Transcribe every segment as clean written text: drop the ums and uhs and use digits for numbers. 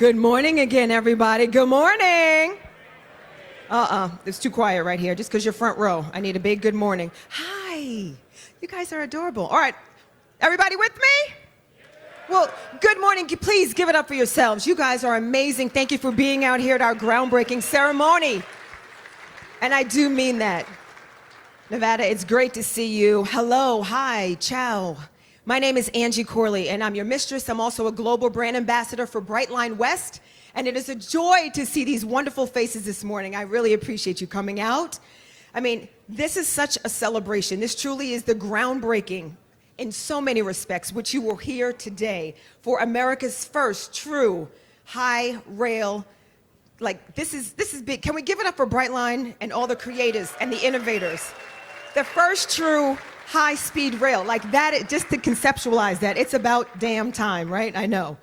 Good morning again, everybody. Good morning. It's too quiet right here, just because you're front row. I need a big good morning. Hi. You guys are adorable. All right. Everybody with me? Well, good morning. Please give it up for yourselves. You guys are amazing. Thank you for being out here at our groundbreaking ceremony. And I do mean that. Nevada, it's great to see you. Hello. Hi. Ciao. My name is Angie Corley, and I'm your mistress. I'm also a global brand ambassador for Brightline West, and it is a joy to see these wonderful faces this morning. I really appreciate you coming out. I mean, this is such a celebration. This truly is the groundbreaking in so many respects, which you will hear today, for America's first true high rail. Like, this is big. Can we give it up for Brightline and all the creators and the innovators? The first true high-speed rail, like that, just to conceptualize that, it's about damn time, right? I know.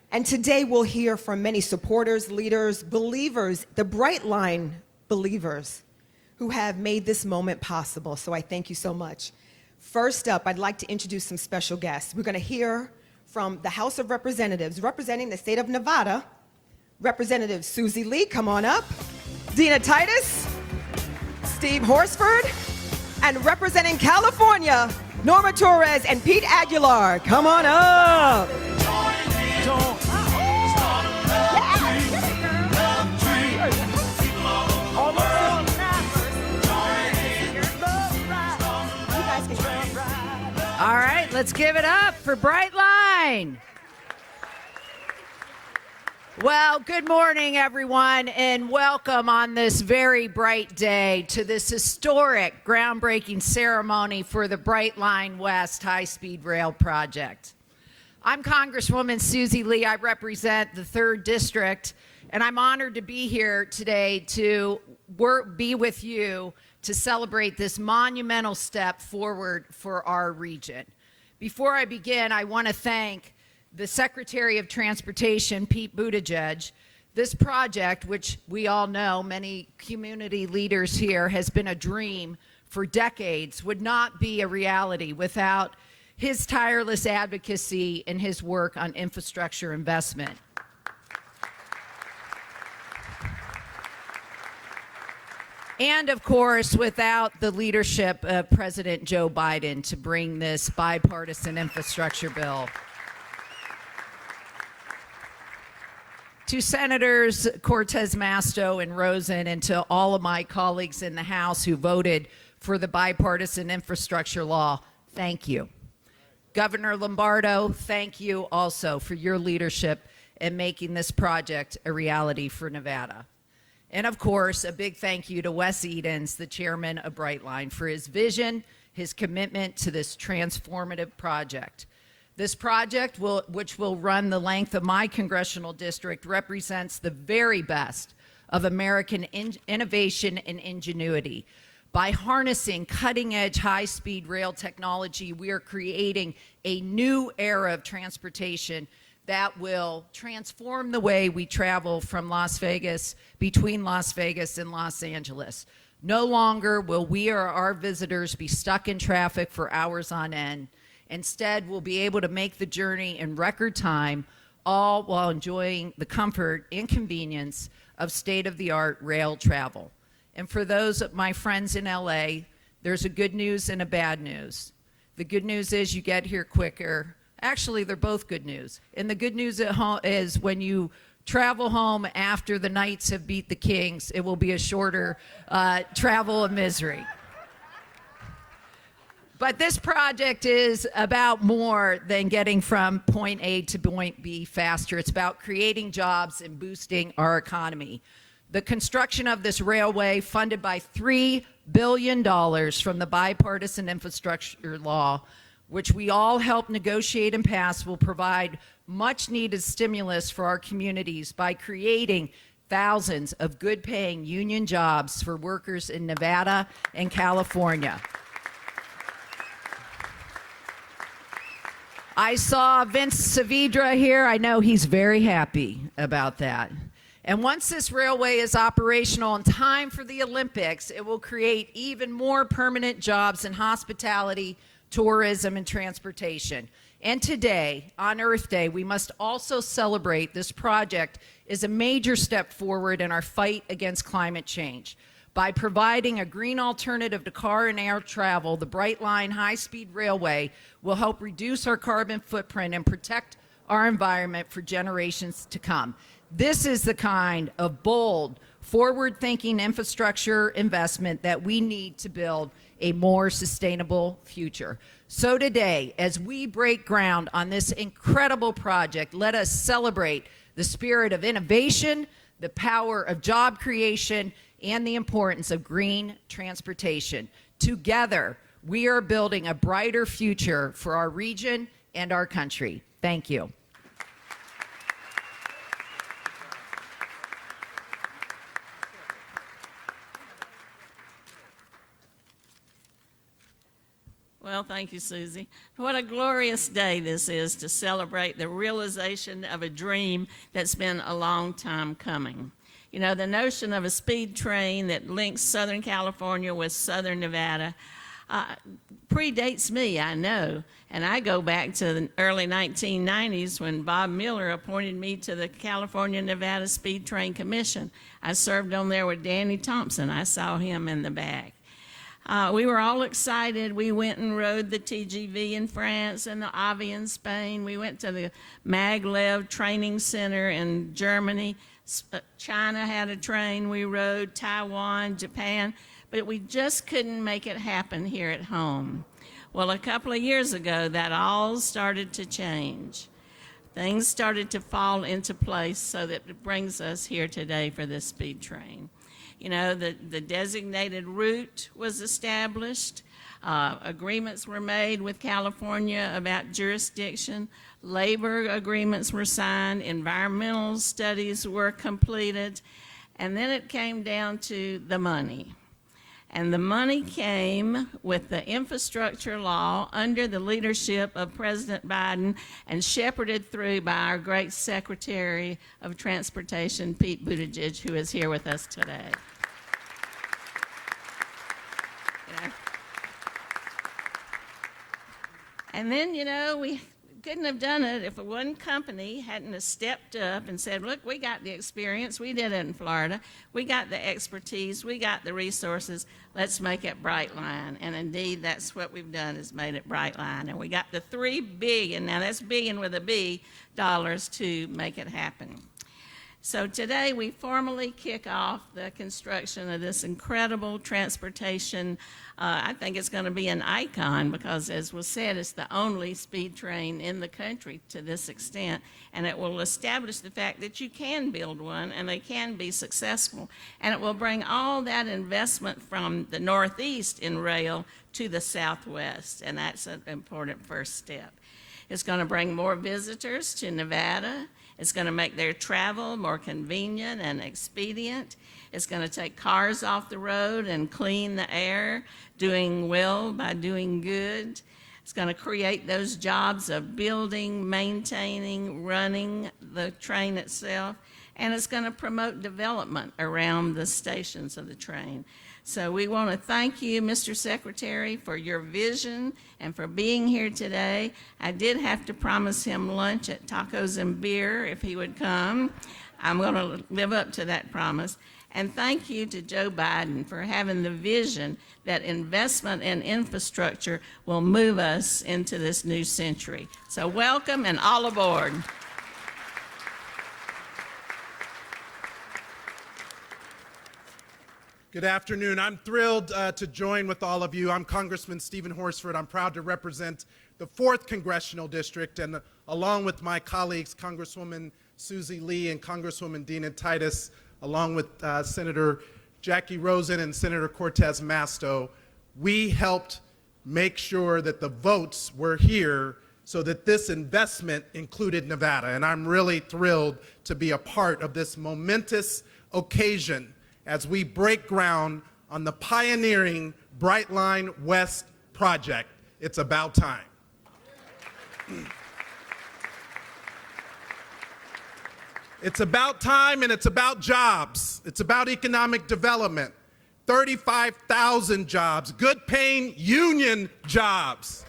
And today we'll hear from many supporters, leaders, believers, the Brightline believers who have made this moment possible. So I thank you so much. First up, I'd like to introduce some special guests. We're going to hear from the House of Representatives, representing the state of Nevada, Representative Susie Lee, come on up, Dina Titus, Steve Horsford, and representing California, Norma Torres and Pete Aguilar. Come on up. All right, let's give it up for Brightline. Well, good morning, everyone, and welcome on this very bright day to this historic groundbreaking ceremony for the Brightline West high-speed rail project. I'm Congresswoman Susie Lee. I represent the 3rd District, and I'm honored to be here today to be with you to celebrate this monumental step forward for our region. Before I begin, I want to thank the Secretary of Transportation, Pete Buttigieg. This project, which we all know, many community leaders here, has been a dream for decades, would not be a reality without his tireless advocacy and his work on infrastructure investment. And of course, without the leadership of President Joe Biden to bring this bipartisan infrastructure bill. To Senators Cortez Masto and Rosen, and to all of my colleagues in the House who voted for the bipartisan infrastructure law, thank you. Governor Lombardo, thank you also for your leadership in making this project a reality for Nevada. And of course, a big thank you to Wes Edens, the chairman of Brightline, for his vision, his commitment to this transformative project. This project, which will run the length of my congressional district, represents the very best of American innovation and ingenuity. By harnessing cutting-edge high-speed rail technology, we are creating a new era of transportation that will transform the way we travel from Las Vegas, between Las Vegas and Los Angeles. No longer will we or our visitors be stuck in traffic for hours on end. Instead, we'll be able to make the journey in record time, all while enjoying the comfort and convenience of state-of-the-art rail travel. And for those of my friends in LA, there's a good news and a bad news. The good news is you get here quicker. Actually, they're both good news. And the good news at home is when you travel home after the Knights have beat the Kings, it will be a shorter travel of misery. But this project is about more than getting from point A to point B faster. It's about creating jobs and boosting our economy. The construction of this railway, funded by $3 billion from the bipartisan infrastructure law, which we all helped negotiate and pass, will provide much needed stimulus for our communities by creating thousands of good-paying union jobs for workers in Nevada and California. I saw Vince Saavedra here. I know he's very happy about that. And once this railway is operational in time for the Olympics, it will create even more permanent jobs in hospitality, tourism, and transportation. And today, on Earth Day, we must also celebrate this project is a major step forward in our fight against climate change. By providing a green alternative to car and air travel, the Brightline high-speed railway will help reduce our carbon footprint and protect our environment for generations to come. This is the kind of bold, forward-thinking infrastructure investment that we need to build a more sustainable future. So today, as we break ground on this incredible project, let us celebrate the spirit of innovation, the power of job creation, and the importance of green transportation. Together, we are building a brighter future for our region and our country. Thank you. Well, thank you, Susie. What a glorious day this is to celebrate the realization of a dream that's been a long time coming. You know, the notion of a speed train that links Southern California with Southern Nevada predates me, I know. And I go back to the early 1990s when Bob Miller appointed me to the California-Nevada Speed Train Commission. I served on there with Danny Thompson. I saw him in the back. We were all excited. We went and rode the TGV in France and the AVI in Spain. We went to the Maglev Training Center in Germany. China had a train we rode, Taiwan, Japan, but we just couldn't make it happen here at home. Well, a couple of years ago, that all started to change. Things started to fall into place so that it brings us here today for this speed train. You know, the designated route was established. Agreements were made with California about jurisdiction. Labor agreements were signed. Environmental studies were completed. And then it came down to the money. And the money came with the infrastructure law under the leadership of President Biden and shepherded through by our great Secretary of Transportation, Pete Buttigieg, who is here with us today. And then, you know, we couldn't have done it if one company hadn't have stepped up and said, look, we got the experience, we did it in Florida, we got the expertise, we got the resources, let's make it Brightline. And indeed, that's what we've done, is made it Brightline. And we got the $3 billion, now that's billion with a B, dollars to make it happen. So today we formally kick off the construction of this incredible transportation. I think it's going to be an icon because, as was said, it's the only speed train in the country to this extent, and it will establish the fact that you can build one and they can be successful, and it will bring all that investment from the Northeast in rail to the Southwest, and that's an important first step. It's going to bring more visitors to Nevada. It's going to make their travel more convenient and expedient. It's going to take cars off the road and clean the air, doing well by doing good. It's going to create those jobs of building, maintaining, running the train itself, and it's going to promote development around the stations of the train. So we want to thank you, Mr. Secretary, for your vision and for being here today. I did have to promise him lunch at Tacos and Beer if he would come. I'm going to live up to that promise. And thank you to Joe Biden for having the vision that investment in infrastructure will move us into this new century. So welcome and all aboard. Good afternoon. I'm thrilled to join with all of you. I'm Congressman Stephen Horsford. I'm proud to represent the 4th Congressional District, and along with my colleagues, Congresswoman Susie Lee and Congresswoman Dina Titus, along with Senator Jackie Rosen and Senator Cortez Masto, we helped make sure that the votes were here so that this investment included Nevada. And I'm really thrilled to be a part of this momentous occasion as we break ground on the pioneering Brightline West project. It's about time. It's about time, and it's about jobs. It's about economic development. 35,000 jobs, good paying union jobs.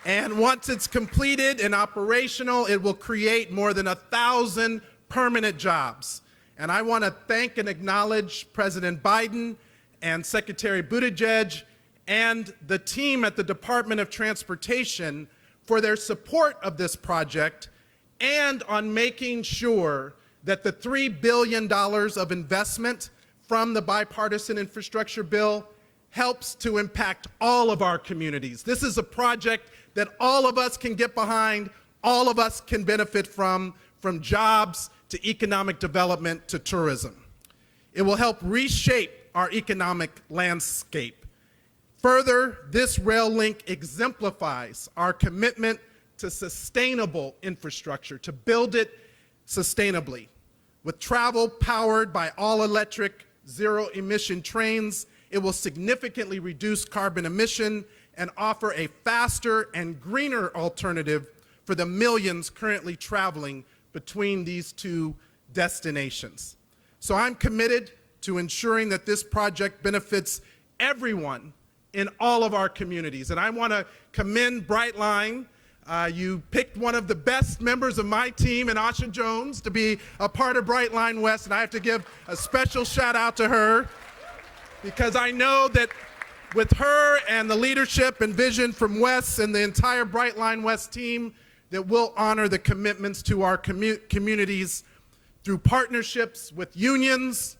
And once it's completed and operational, it will create more than 1,000 permanent jobs. And I want to thank and acknowledge President Biden and Secretary Buttigieg and the team at the Department of Transportation for their support of this project and on making sure that the $3 billion of investment from the bipartisan infrastructure bill helps to impact all of our communities. This is a project that all of us can get behind, all of us can benefit from jobs to economic development to tourism. It will help reshape our economic landscape. Further, this rail link exemplifies our commitment to sustainable infrastructure, to build it sustainably. With travel powered by all-electric, zero-emission trains, it will significantly reduce carbon emission and offer a faster and greener alternative for the millions currently traveling between these two destinations. So I'm committed to ensuring that this project benefits everyone in all of our communities. And I want to commend Brightline. You picked one of the best members of my team in Asha Jones to be a part of Brightline West, and I have to give a special shout out to her because I know that with her and the leadership and vision from Wes and the entire Brightline West team, that we'll honor the commitments to our communities through partnerships with unions,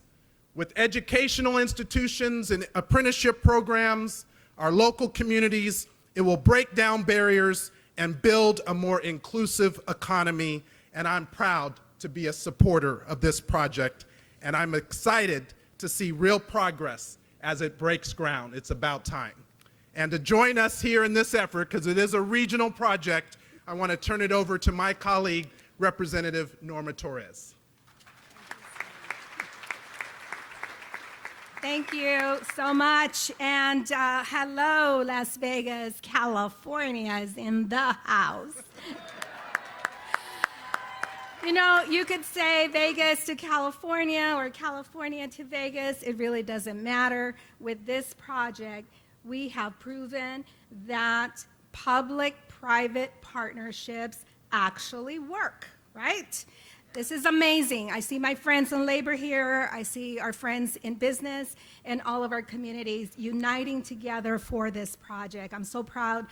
with educational institutions and apprenticeship programs, our local communities. It will break down barriers and build a more inclusive economy, and I'm proud to be a supporter of this project, and I'm excited to see real progress as it breaks ground. It's about time. And to join us here in this effort, because it is a regional project, I want to turn it over to my colleague, Representative Norma Torres. Thank you so much. And hello, Las Vegas, California is in the house. You know, you could say Vegas to California or California to Vegas. It really doesn't matter. With this project, we have proven that public-private partnerships actually work, right? This is amazing. I see my friends in labor here. I see our friends in business and all of our communities uniting together for this project. I'm so proud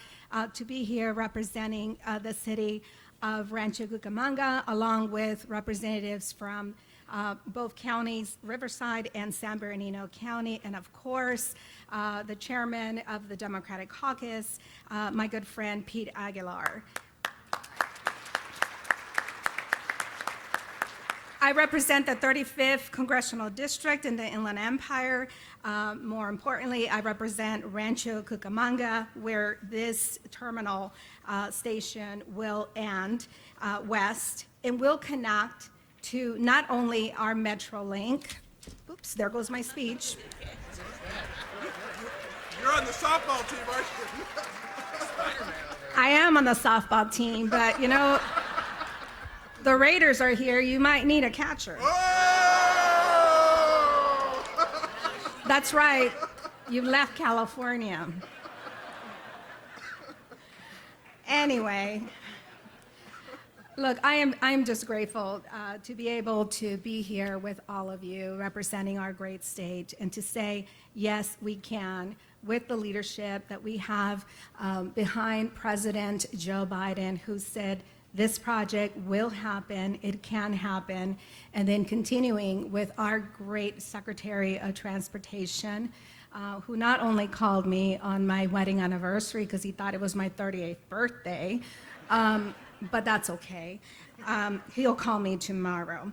to be here representing the city of Rancho Cucamonga, along with representatives from both counties, Riverside and San Bernardino County, and of course, the chairman of the Democratic Caucus, my good friend Pete Aguilar. I represent the 35th Congressional District in the Inland Empire. More importantly, I represent Rancho Cucamonga, where this terminal station will end west and will connect to not only our Metrolink, oops, there goes my speech. You're on the softball team, aren't you? I am on the softball team, but you know, the Raiders are here. You might need a catcher. Oh! That's right. You left California. Anyway, look, I am just grateful to be able to be here with all of you representing our great state and to say, yes, we can, with the leadership that we have behind President Joe Biden, who said, this project will happen, it can happen, and then continuing with our great Secretary of Transportation, who not only called me on my wedding anniversary because he thought it was my 38th birthday, but that's okay. He'll call me tomorrow.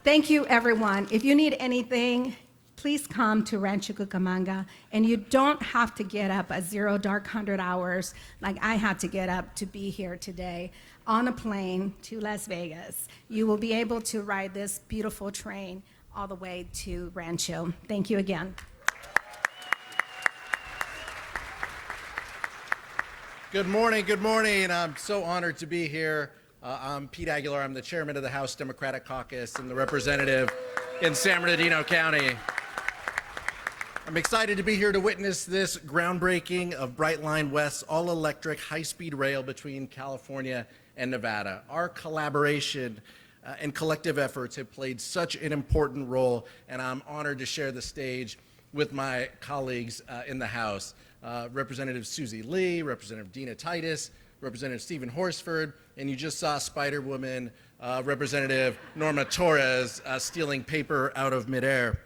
Thank you, everyone. If you need anything, please come to Rancho Cucamonga, and you don't have to get up at 0 dark 100 hours like I had to get up to be here today on a plane to Las Vegas. You will be able to ride this beautiful train all the way to Rancho. Thank you again. Good morning, good morning. I'm so honored to be here. I'm Pete Aguilar. I'm the chairman of the House Democratic Caucus and the representative in San Bernardino County. I'm excited to be here to witness this groundbreaking of Brightline West's all-electric high-speed rail between California and Nevada. Our collaboration and collective efforts have played such an important role, and I'm honored to share the stage with my colleagues in the House, Representative Susie Lee, Representative Dina Titus, Representative Stephen Horsford, and you just saw Spider-Woman, Representative Norma Torres stealing paper out of midair.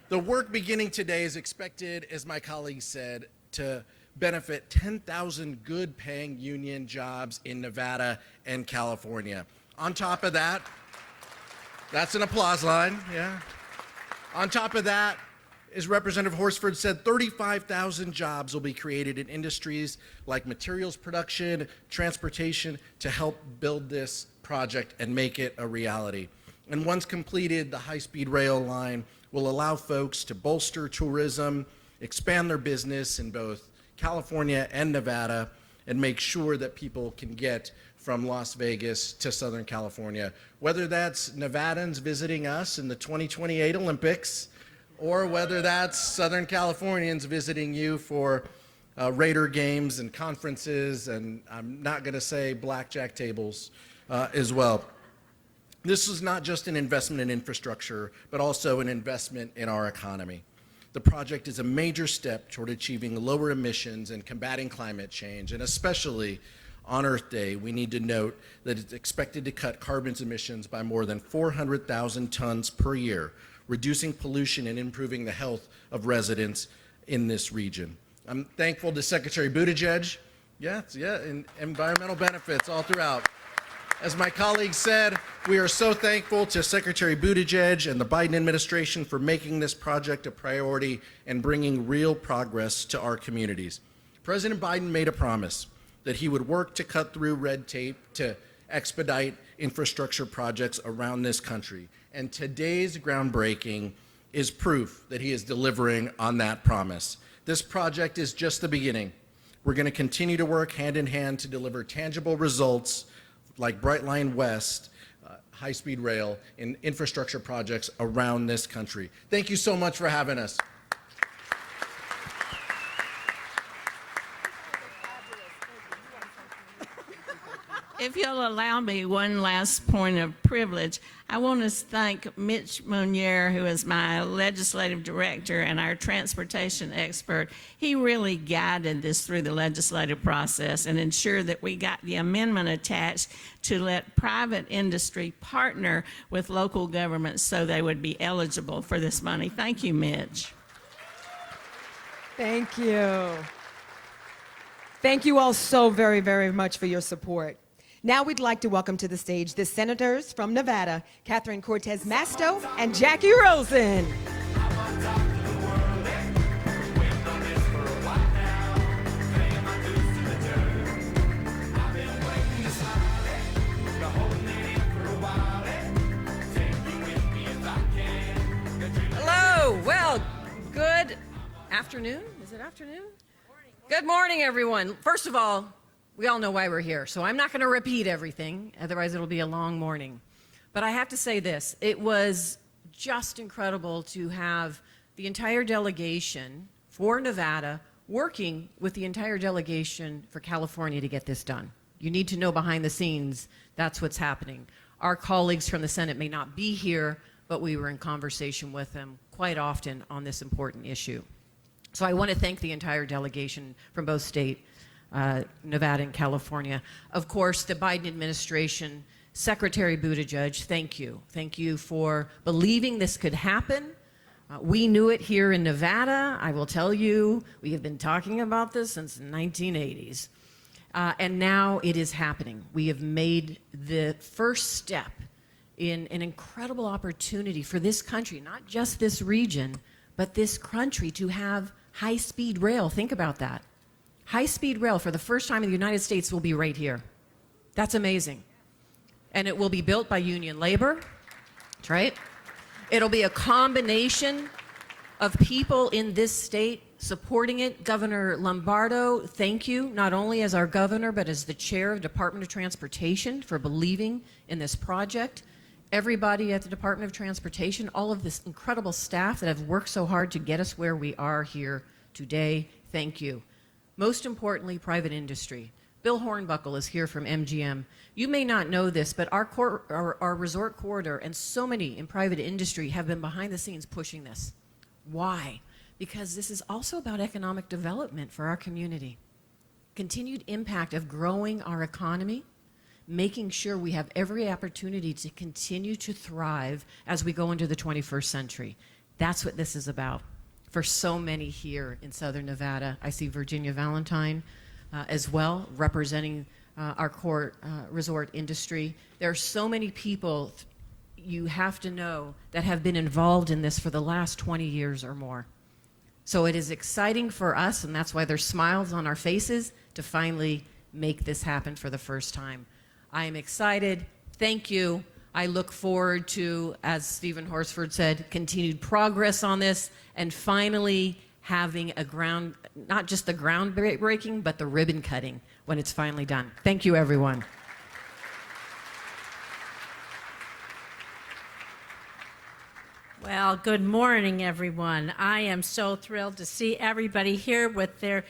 The work beginning today is expected, as my colleagues said, to benefit 10,000 good-paying union jobs in Nevada and California. On top of that, that's an applause line, yeah. On top of that, as Representative Horsford said, 35,000 jobs will be created in industries like materials production, transportation, to help build this project and make it a reality. And once completed, the high-speed rail line will allow folks to bolster tourism, expand their business in both California and Nevada, and make sure that people can get from Las Vegas to Southern California, whether that's Nevadans visiting us in the 2028 Olympics, or whether that's Southern Californians visiting you for Raider games and conferences, and I'm not gonna say blackjack tables as well. This is not just an investment in infrastructure, but also an investment in our economy. The project is a major step toward achieving lower emissions and combating climate change, and especially on Earth Day, we need to note that it's expected to cut carbon emissions by more than 400,000 tons per year, reducing pollution and improving the health of residents in this region. I'm thankful to Secretary Buttigieg, and environmental benefits all throughout. As my colleague said, we are so thankful to Secretary Buttigieg and the Biden administration for making this project a priority and bringing real progress to our communities. President Biden made a promise that he would work to cut through red tape to expedite infrastructure projects around this country. And today's groundbreaking is proof that he is delivering on that promise. This project is just the beginning. We're going to continue to work hand in hand to deliver tangible results like Brightline West, high-speed rail, in infrastructure projects around this country. Thank you so much for having us. If you'll allow me one last point of privilege, I want to thank Mitch Monier, who is my legislative director and our transportation expert. He really guided this through the legislative process and ensured that we got the amendment attached to let private industry partner with local governments so they would be eligible for this money. Thank you, Mitch. Thank you. Thank you all so very, very much for your support. Now we'd like to welcome to the stage the senators from Nevada, Catherine Cortez Masto and Jackie Rosen. Hello. Well, good afternoon. Is it afternoon? Good morning, everyone. First of all, we all know why we're here, so I'm not going to repeat everything, otherwise it'll be a long morning. But I have to say this, it was just incredible to have the entire delegation for Nevada working with the entire delegation for California to get this done. You need to know behind the scenes, that's what's happening. Our colleagues from the Senate may not be here, but we were in conversation with them quite often on this important issue. So I want to thank the entire delegation from both states, Nevada and California. Of course, the Biden administration, Secretary Buttigieg, thank you. Thank you for believing this could happen. We knew it here in Nevada. I will tell you, we have been talking about this since the 1980s. And now it is happening. We have made the first step in an incredible opportunity for this country, not just this region, but this country to have high-speed rail. Think about that. High-speed rail for the first time in the United States will be right here. That's amazing. And it will be built by union labor. That's right. It'll be a combination of people in this state supporting it. Governor Lombardo, thank you, not only as our governor, but as the chair of Department of Transportation for believing in this project. everybody at the Department of Transportation, all of this incredible staff that have worked so hard to get us where we are here today, thank you. Most importantly, private industry. Bill Hornbuckle is here from MGM. You may not know this, but our resort corridor and so many in private industry have been behind the scenes pushing this. Why? Because this is also about economic development for our community. Continued impact of growing our economy, making sure we have every opportunity to continue to thrive as we go into the 21st century. That's what this is about for so many here in Southern Nevada. I see Virginia Valentine as well, representing our core resort industry. There are so many people you have to know that have been involved in this for the last 20 years or more. So it is exciting for us, and that's why there's smiles on our faces to finally make this happen for the first time. I am excited. Thank you. I look forward to, as Stephen Horsford said, continued progress on this and finally having not just the groundbreaking, but the ribbon cutting when it's finally done. Thank you, everyone. Well, good morning, everyone. I am so thrilled to see everybody here with their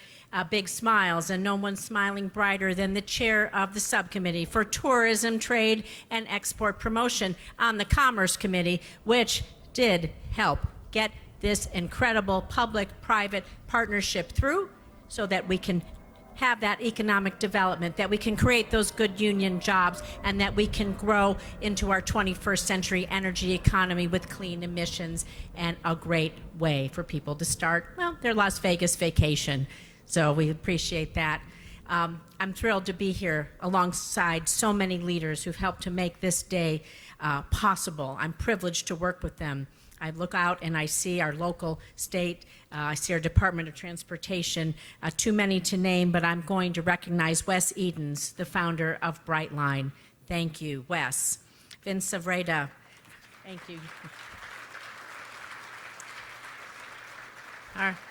big smiles, and no one's smiling brighter than the chair of the subcommittee for tourism, trade, and export promotion on the Commerce Committee, which did help get this incredible public-private partnership through so that we can have that economic development, that we can create those good union jobs, and that we can grow into our 21st century energy economy with clean emissions and a great way for people to start, well, their Las Vegas vacation. So we appreciate that. I'm thrilled to be here alongside so many leaders who've helped to make this day possible. I'm privileged to work with them. I look out and I see our local state, I see our Department of Transportation, too many to name, but I'm going to recognize Wes Edens, the founder of Brightline. Thank you, Wes. Vince Savreda, thank you.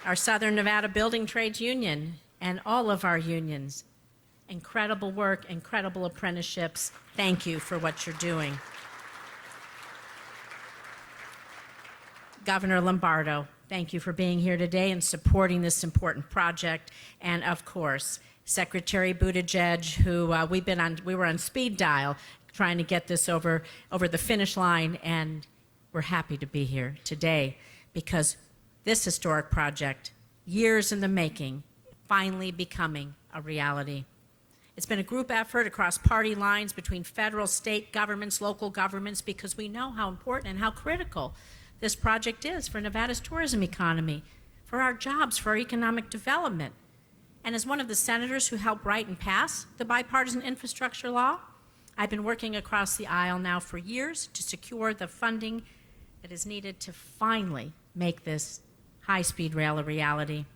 Our Southern Nevada Building Trades Union and all of our unions. Incredible work, incredible apprenticeships. Thank you for what you're doing. Governor Lombardo, thank you for being here today and supporting this important project. And of course, Secretary Buttigieg, who we were on speed dial trying to get this over the finish line, and we're happy to be here today because this historic project, years in the making, finally becoming a reality. It's been a group effort across party lines between federal, state governments, local governments, because we know how important and how critical this project is for Nevada's tourism economy, for our jobs, for our economic development. And as one of the senators who helped write and pass the bipartisan infrastructure law, I've been working across the aisle now for years to secure the funding that is needed to finally make this high-speed rail a reality.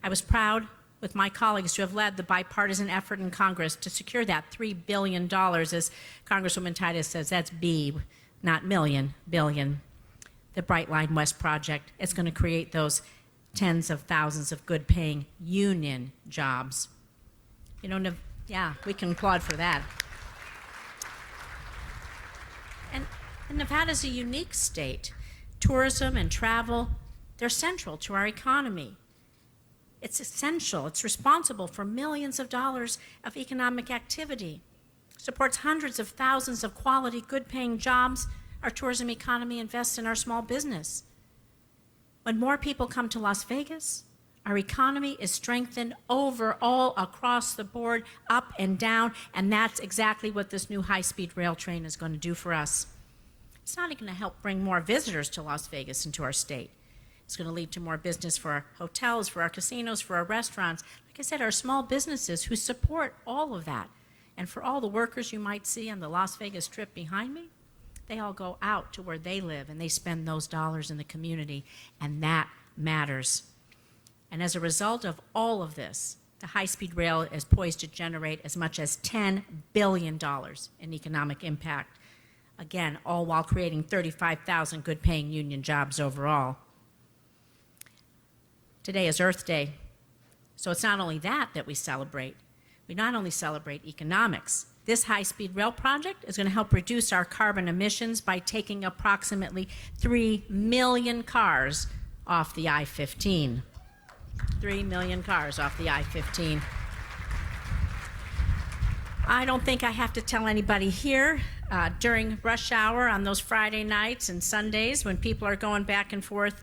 I was proud with my colleagues to have led the bipartisan effort in Congress to secure that $3 billion, as Congresswoman Titus says, that's B, not million, billion. The Brightline West project. It's going to create those tens of thousands of good-paying union jobs. You know, yeah, we can applaud for that. And Nevada's a unique state. Tourism and travel, they're central to our economy. It's essential. It's responsible for millions of dollars of economic activity, supports hundreds of thousands of quality, good-paying jobs. Our tourism economy invests in our small business. When more people come to Las Vegas, our economy is strengthened overall across the board, up and down, and that's exactly what this new high-speed rail train is going to do for us. It's not going to help bring more visitors to Las Vegas and to our state. It's going to lead to more business for our hotels, for our casinos, for our restaurants. Like I said, our small businesses who support all of that. And for all the workers you might see on the Las Vegas Strip behind me, they all go out to where they live and they spend those dollars in the community, and that matters. And as a result of all of this, the high-speed rail is poised to generate as much as $10 billion in economic impact. Again, all while creating 35,000 good-paying union jobs overall. Today is Earth Day, so it's not only that we celebrate. We not only celebrate economics, This high-speed rail project is going to help reduce our carbon emissions by taking approximately 3 million cars off the I-15. 3 million cars off the I-15. I don't think I have to tell anybody here, during rush hour on those Friday nights and Sundays when people are going back and forth,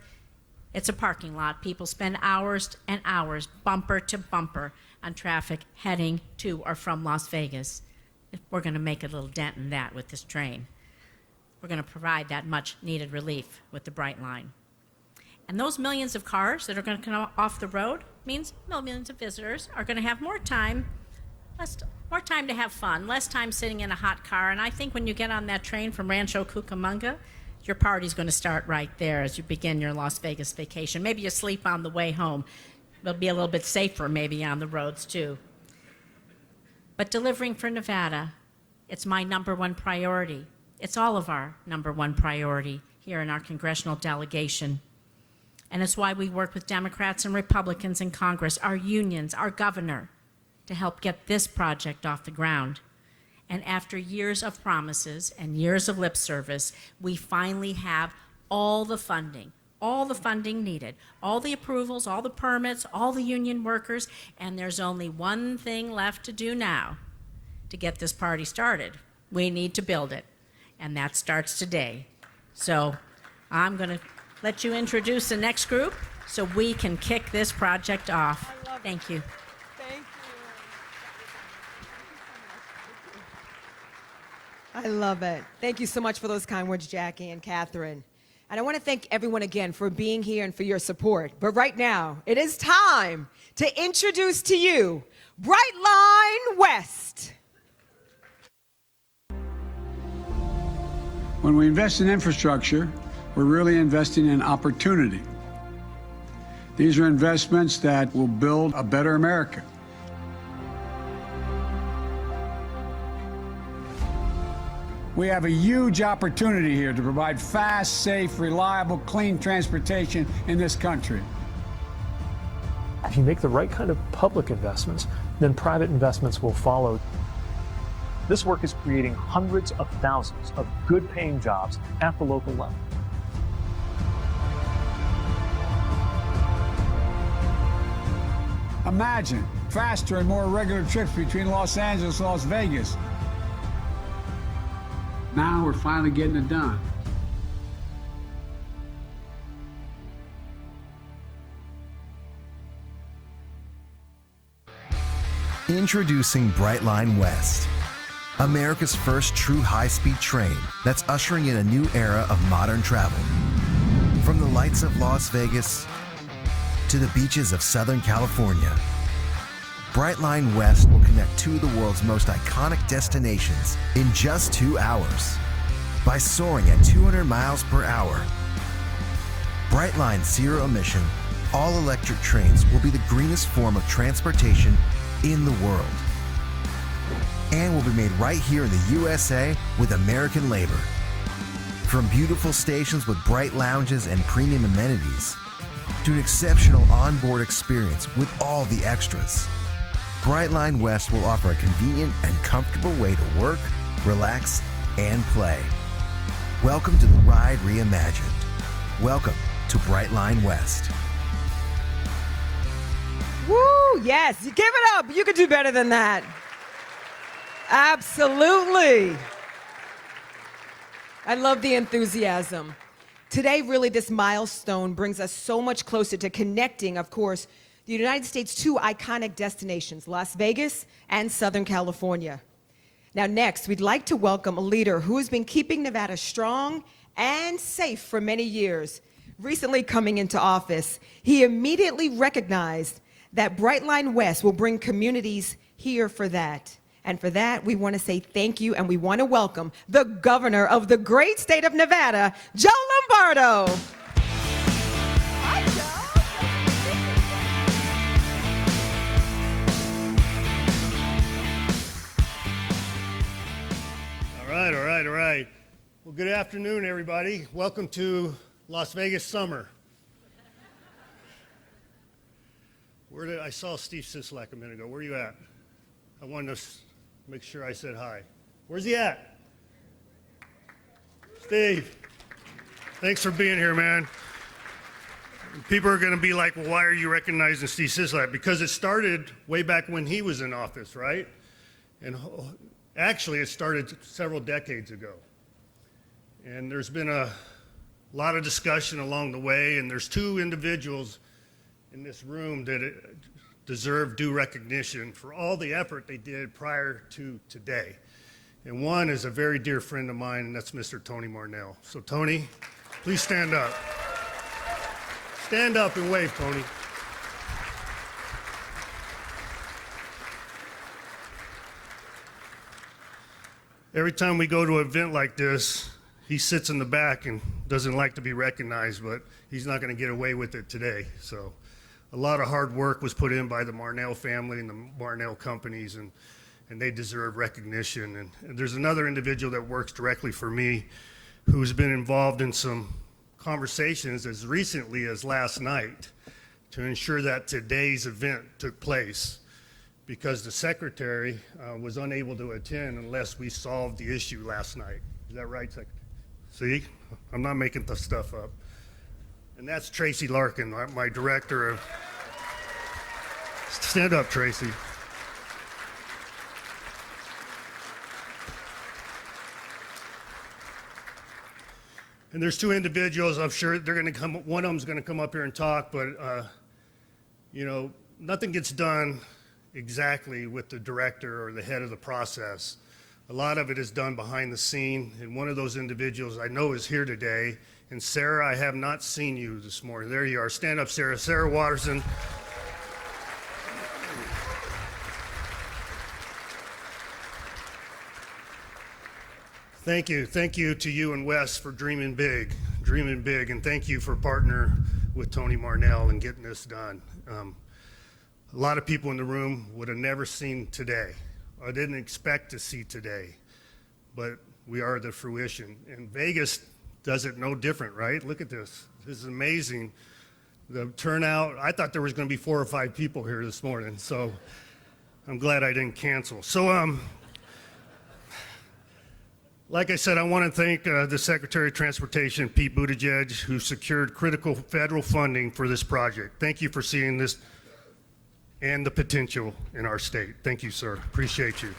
it's a parking lot. People spend hours and hours, bumper to bumper, on traffic heading to or from Las Vegas. We're going to make a little dent in that with this train. We're going to provide that much needed relief with the Brightline. And those millions of cars that are going to come off the road means millions of visitors are going to have more time to have fun, less time sitting in a hot car. And I think when you get on that train from Rancho Cucamonga, your party's going to start right there as you begin your Las Vegas vacation. Maybe you sleep on the way home. It'll be a little bit safer maybe on the roads too. But delivering for Nevada, it's my #1 priority. It's all of our #1 priority here in our congressional delegation. And it's why we work with Democrats and Republicans in Congress, our unions, our governor, to help get this project off the ground. And after years of promises and years of lip service, we finally have all the funding needed, all the approvals, all the permits, all the union workers, and there's only one thing left to do now to get this party started. We need to build it, and that starts today. So I'm going to let you introduce the next group so we can kick this project off. Thank you. Thank you. I love it. Thank you so much for those kind words, Jackie and Catherine. And I want to thank everyone again for being here and for your support. But right now, it is time to introduce to you Brightline West. When we invest in infrastructure, we're really investing in opportunity. These are investments that will build a better America. We have a huge opportunity here to provide fast, safe, reliable, clean transportation in this country. If you make the right kind of public investments, then private investments will follow. This work is creating hundreds of thousands of good-paying jobs at the local level. Imagine faster and more regular trips between Los Angeles and Las Vegas. Now we're finally getting it done. Introducing Brightline West, America's first true high-speed train that's ushering in a new era of modern travel. From the lights of Las Vegas to the beaches of Southern California, Brightline West will connect two of the world's most iconic destinations in just 2 hours by soaring at 200 miles per hour. Brightline's zero-emission, all-electric trains will be the greenest form of transportation in the world and will be made right here in the USA with American labor. From beautiful stations with bright lounges and premium amenities to an exceptional onboard experience with all the extras, Brightline West will offer a convenient and comfortable way to work, relax, and play. Welcome to the ride reimagined. Welcome to Brightline West. Woo, yes, give it up. You could do better than that. Absolutely. I love the enthusiasm. Today, really, this milestone brings us so much closer to connecting, of course, the United States' two iconic destinations, Las Vegas and Southern California. Now, next, we'd like to welcome a leader who has been keeping Nevada strong and safe for many years. Recently coming into office, he immediately recognized that Brightline West will bring communities here for that. And for that, we want to say thank you, and we want to welcome the governor of the great state of Nevada, Joe Lombardo. Hi, Joe. All right. Well, good afternoon, everybody. Welcome to Las Vegas summer. I saw Steve Sisolak a minute ago. Where are you at? I wanted to Make sure I said hi. Where's he at? Steve, thanks for being here, man. People are going to be like, well, why are you recognizing Steve Sisolak? Because it started way back when he was in office, right? And actually, it started several decades ago. And there's been a lot of discussion along the way, and there's two individuals in this room that deserve due recognition for all the effort they did prior to today. And one is a very dear friend of mine, and that's Mr. Tony Marnell. So Tony, please stand up. Stand up and wave, Tony. Every time we go to an event like this, he sits in the back and doesn't like to be recognized, but he's not going to get away with it today. So a lot of hard work was put in by the Marnell family and the Marnell companies, and they deserve recognition. And there's another individual that works directly for me who's been involved in some conversations as recently as last night to ensure that today's event took place, because the secretary was unable to attend unless we solved the issue last night. Is that right, Secretary? See, I'm not making the stuff up. And that's Tracy Larkin, my director of... Stand up, Tracy. And there's two individuals, I'm sure they're going to come, one of them's going to come up here and talk, but, you know, nothing gets done exactly with the director or the head of the process. A lot of it is done behind the scene, and one of those individuals I know is here today. And Sarah, I have not seen you this morning. There you are. Stand up, Sarah. Sarah Watterson. Thank you. Thank you to you and Wes for dreaming big, and thank you for partnering with Tony Marnell and getting this done. A lot of people in the room would have never seen today. I didn't expect to see today, but we are the fruition. And Vegas does it no different, right? Look at this. This is amazing. The turnout, I thought there was going to be 4 or 5 people here this morning, so I'm glad I didn't cancel. So, like I said, I want to thank the Secretary of Transportation, Pete Buttigieg, who secured critical federal funding for this project. Thank you for seeing this and the potential in our state. Thank you, sir. Appreciate you.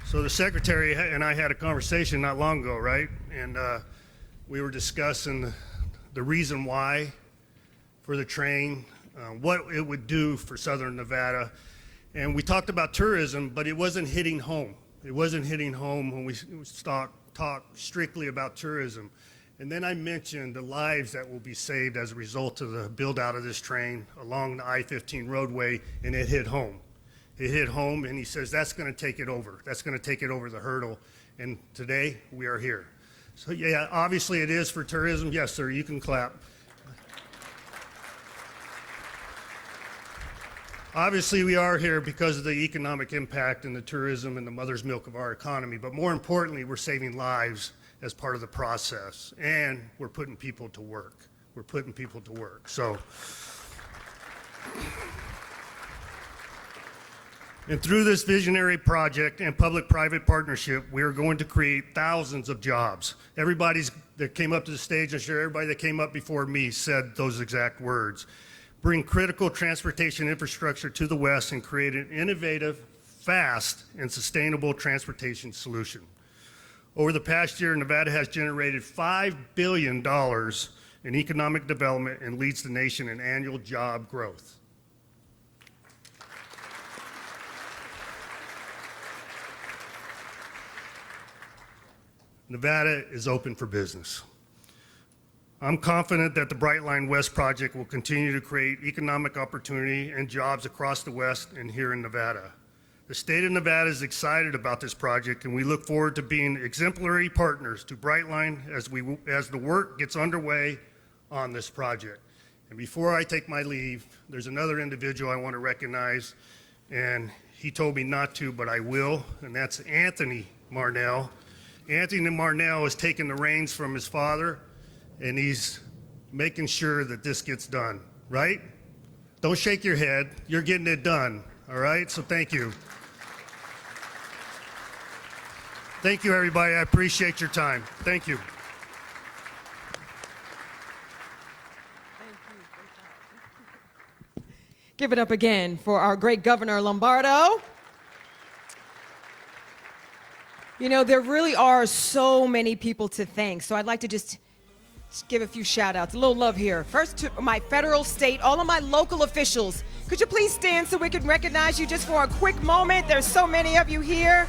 So the Secretary and I had a conversation not long ago, right? And we were discussing the reason why for the train, what it would do for Southern Nevada. And we talked about tourism, but it wasn't hitting home. It wasn't hitting home when we talked strictly about tourism. And then I mentioned the lives that will be saved as a result of the build out of this train along the I-15 roadway, and it hit home. It hit home, and he says, that's gonna take it over. That's gonna take it over the hurdle. And today, we are here. So yeah, obviously it is for tourism. Yes, sir, you can clap. Obviously, we are here because of the economic impact and the tourism and the mother's milk of our economy, but more importantly, we're saving lives as part of the process, and we're putting people to work. We're putting people to work. So, and through this visionary project and public-private partnership, we are going to create thousands of jobs. Everybody that came up to the stage, I'm sure everybody that came up before me said those exact words. Bring critical transportation infrastructure to the West and create an innovative, fast, and sustainable transportation solution. Over the past year, Nevada has generated $5 billion in economic development and leads the nation in annual job growth. Nevada is open for business. I'm confident that the Brightline West project will continue to create economic opportunity and jobs across the West and here in Nevada. The state of Nevada is excited about this project, and we look forward to being exemplary partners to Brightline as the work gets underway on this project. And before I take my leave, there's another individual I want to recognize, and he told me not to, but I will, and that's Anthony Marnell. Anthony Marnell has taken the reins from his father, and he's making sure that this gets done, right? Don't shake your head. You're getting it done, all right? So thank you. Thank you, everybody. I appreciate your time. Thank you. Give it up again for our great Governor Lombardo. You know, there really are so many people to thank, so I'd like to just give a few shout outs, a little love here. First to my federal, state, all of my local officials. Could you please stand so we can recognize you just for a quick moment? There's so many of you here.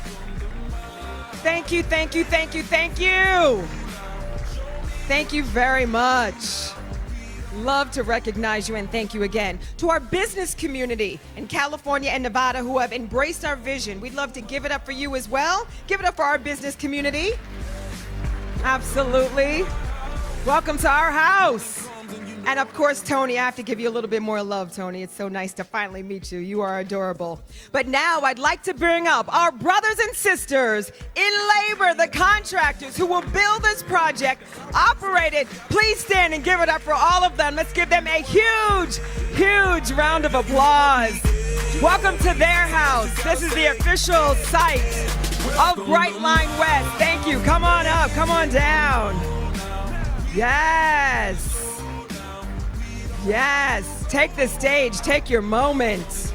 Thank you, thank you, thank you, thank you. Thank you very much. Love to recognize you and thank you again. To our business community in California and Nevada who have embraced our vision, we'd love to give it up for you as well. Give it up for our business community. Absolutely. Welcome to our house. And of course, Tony, I have to give you a little bit more love, Tony. It's so nice to finally meet you. You are adorable. But now I'd like to bring up our brothers and sisters in labor, the contractors who will build this project, operate it. Please stand and give it up for all of them. Let's give them a huge, huge round of applause. Welcome to their house. This is the official site of Brightline West. Thank you. Come on up. Come on down. Yes. Yes. Take the stage. Take your moment.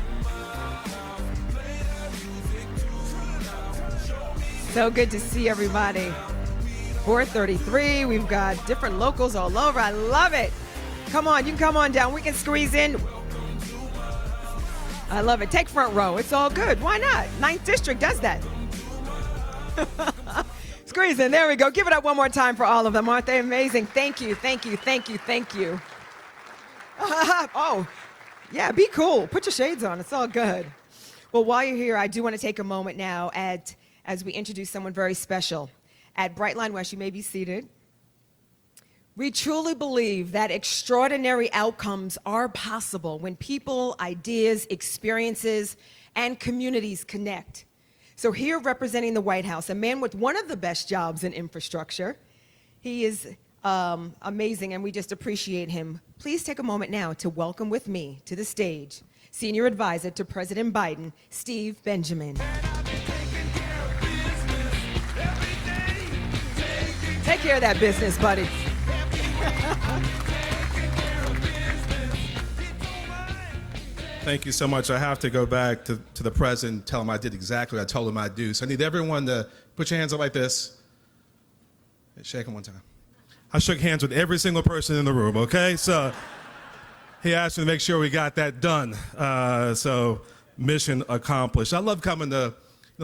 So good to see everybody. 433. We've got different locals all over. I love it. Come on. You can come on down. We can squeeze in. I love it. Take front row. It's all good. Why not? 9th District does that. Squeeze in. There we go. Give it up one more time for all of them. Aren't they amazing? Thank you. Thank you. Thank you. Thank you. Oh, yeah, be cool. Put your shades on. It's all good. Well, while you're here, I do want to take a moment now as we introduce someone very special. At Brightline West, you may be seated. We truly believe that extraordinary outcomes are possible when people, ideas, experiences, and communities connect. So here representing the White House, a man with one of the best jobs in infrastructure. He is amazing, and we just appreciate him. Please take a moment now to welcome with me to the stage Senior Advisor to President Biden, Steve Benjamin. Take care of that business, buddy. Thank you so much. I have to go back to the president and tell him I did exactly what I told him I'd do. So I need everyone to put your hands up like this. Shake them one time. I shook hands with every single person in the room, okay? So he asked me to make sure we got that done. So mission accomplished. I love coming to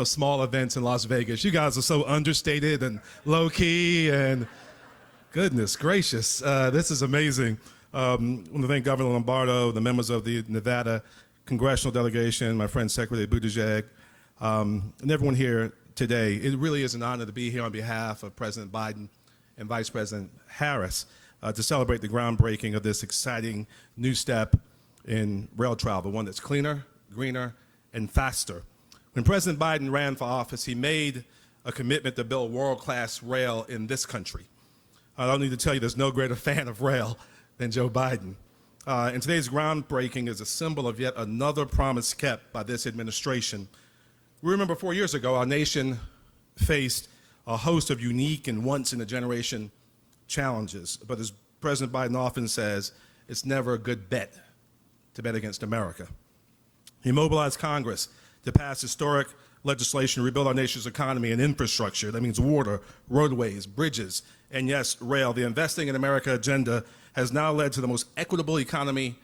small events in Las Vegas. You guys are so understated and low-key, and goodness gracious, this is amazing. I want to thank Governor Lombardo, the members of the Nevada Congressional delegation, my friend Secretary Buttigieg, and everyone here today. It really is an honor to be here on behalf of President Biden and Vice President Harris to celebrate the groundbreaking of this exciting new step in rail travel, one that's cleaner, greener, and faster. When President Biden ran for office, he made a commitment to build world-class rail in this country. I don't need to tell you there's no greater fan of rail than Joe Biden. And today's groundbreaking is a symbol of yet another promise kept by this administration. We remember 4 years ago, our nation faced a host of unique and once-in-a-generation challenges. But as President Biden often says, it's never a good bet to bet against America. He mobilized Congress to pass historic legislation to rebuild our nation's economy and infrastructure. That means water, roadways, bridges, and yes, rail. The Investing in America agenda has now led to the most equitable economic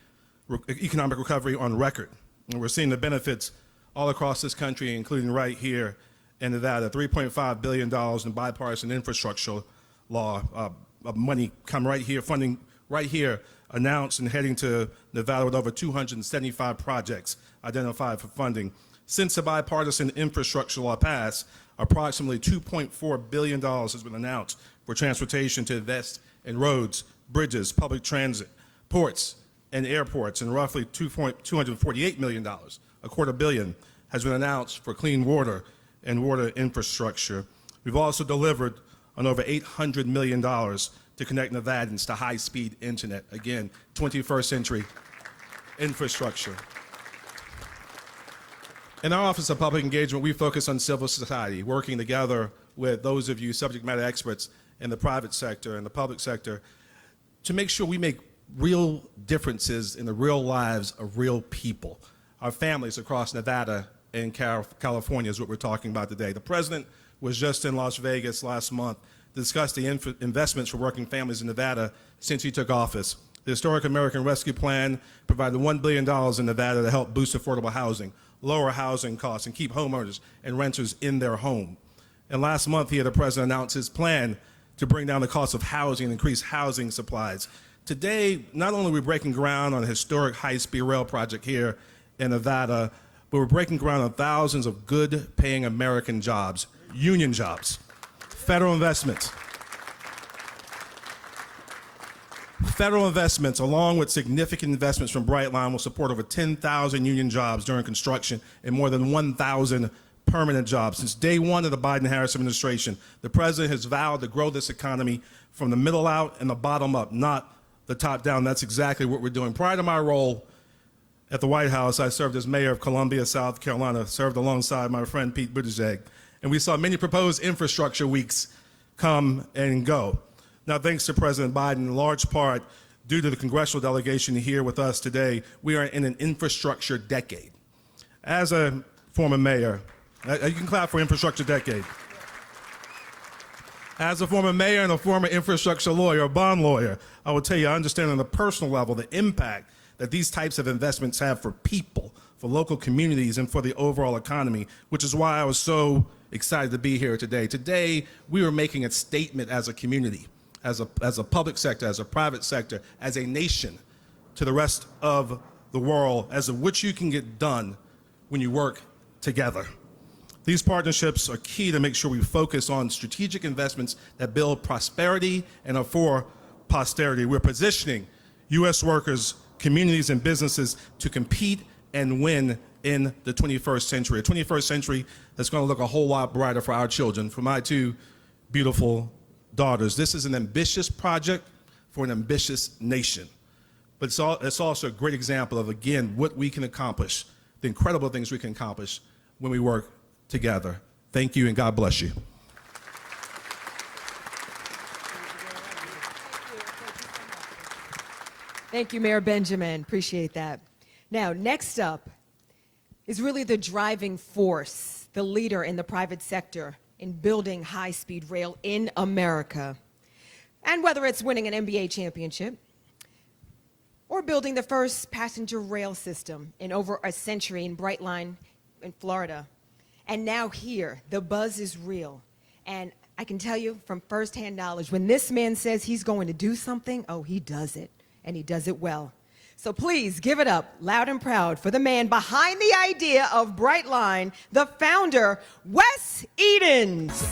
recovery on record. And we're seeing the benefits all across this country, including right here in Nevada. $3.5 billion in bipartisan infrastructure law, money come right here, funding right here, announced and heading to Nevada with over 275 projects identified for funding. Since the bipartisan infrastructure law passed, approximately $2.4 billion has been announced for transportation to invest in roads, bridges, public transit, ports, and airports, and roughly $248 million, a quarter billion, has been announced for clean water and water infrastructure. We've also delivered on over $800 million to connect Nevadans to high-speed internet. Again, 21st century infrastructure. In our Office of Public Engagement, we focus on civil society, working together with those of you subject matter experts in the private sector and the public sector to make sure we make real differences in the real lives of real people. Our families across Nevada and California is what we're talking about today. The president was just in Las Vegas last month to discuss the investments for working families in Nevada since he took office. The Historic American Rescue Plan provided $1 billion in Nevada to help boost affordable housing, lower housing costs, and keep homeowners and renters in their home. And last month, the president announced his plan to bring down the cost of housing and increase housing supplies. Today, not only are we breaking ground on a historic high-speed rail project here in Nevada, but we're breaking ground on thousands of good-paying American jobs, union jobs, federal investments. Federal investments, along with significant investments from Brightline, will support over 10,000 union jobs during construction and more than 1,000 permanent jobs. Since day one of the Biden-Harris administration, the president has vowed to grow this economy from the middle out and the bottom up, not the top down. That's exactly what we're doing. Prior to my role at the White House, I served as mayor of Columbia, South Carolina, served alongside my friend Pete Buttigieg, and we saw many proposed infrastructure weeks come and go. Now, thanks to President Biden, in large part due to the congressional delegation here with us today, we are in an infrastructure decade. As a former mayor, you can clap for infrastructure decade. As a former mayor and a former infrastructure lawyer, a bond lawyer, I will tell you, I understand on a personal level the impact that these types of investments have for people, for local communities, and for the overall economy, which is why I was so excited to be here today. Today, we are making a statement as a community, as a public sector, as a private sector, as a nation, to the rest of the world, as of which you can get done when you work together. These partnerships are key to make sure we focus on strategic investments that build prosperity and are for posterity. We're positioning U.S. workers, communities, and businesses to compete and win in the 21st century, a 21st century that's going to look a whole lot brighter for our children, for my two beautiful daughters. This is an ambitious project for an ambitious nation. But it's also a great example of, again, what we can accomplish, the incredible things we can accomplish when we work together. Thank you, and God bless you. Thank you, Mayor Benjamin. Appreciate that. Now, next up is really the driving force, the leader in the private sector in building high-speed rail in America. And whether it's winning an NBA championship or building the first passenger rail system in over a century in Brightline in Florida. And now here, the buzz is real. And I can tell you from firsthand knowledge, when this man says he's going to do something, oh, he does it, and he does it well. So please give it up loud and proud for the man behind the idea of Brightline, the founder, Wes Edens.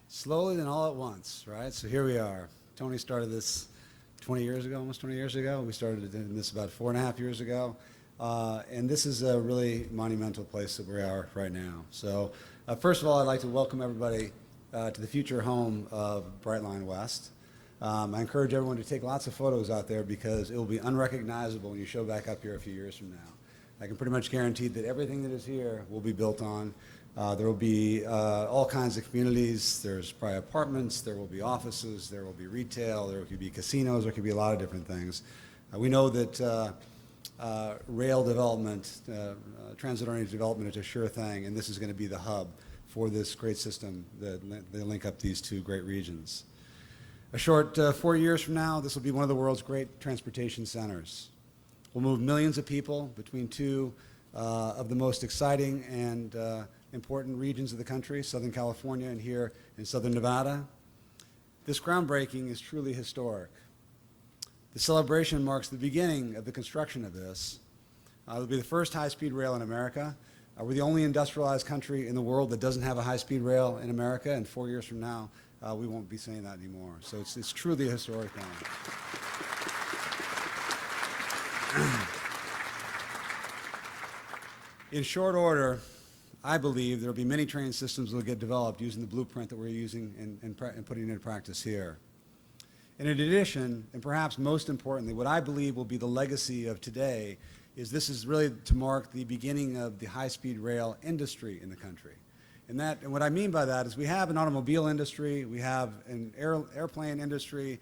Slowly, then all at once, right? So here we are. Tony started this 20 years ago, almost 20 years ago. We started doing this about 4.5 years ago. And this is a really monumental place that we are right now. So first of all, I'd like to welcome everybody to the future home of Brightline West. I encourage everyone to take lots of photos out there because it will be unrecognizable when you show back up here a few years from now. I can pretty much guarantee that everything that is here will be built on. There will be all kinds of communities. There's probably apartments, there will be offices, there will be retail, there could be casinos, there could be a lot of different things. We know that rail development, transit-oriented development is a sure thing, and this is going to be the hub for this great system that they link up these two great regions. A short 4 years from now, this will be one of the world's great transportation centers. We'll move millions of people between two of the most exciting and important regions of the country, Southern California and here in Southern Nevada. This groundbreaking is truly historic. The celebration marks the beginning of the construction of this. It'll be the first high-speed rail in America. We're the only industrialized country in the world that doesn't have a high-speed rail in America, and 4 years from now, we won't be saying that anymore. So it's truly a historic thing. In short order, I believe there will be many train systems that will get developed using the blueprint that we're using and putting into practice here. And in addition, and perhaps most importantly, what I believe will be the legacy of today is this is really to mark the beginning of the high-speed rail industry in the country. And what I mean by that is we have an automobile industry, we have an airplane industry.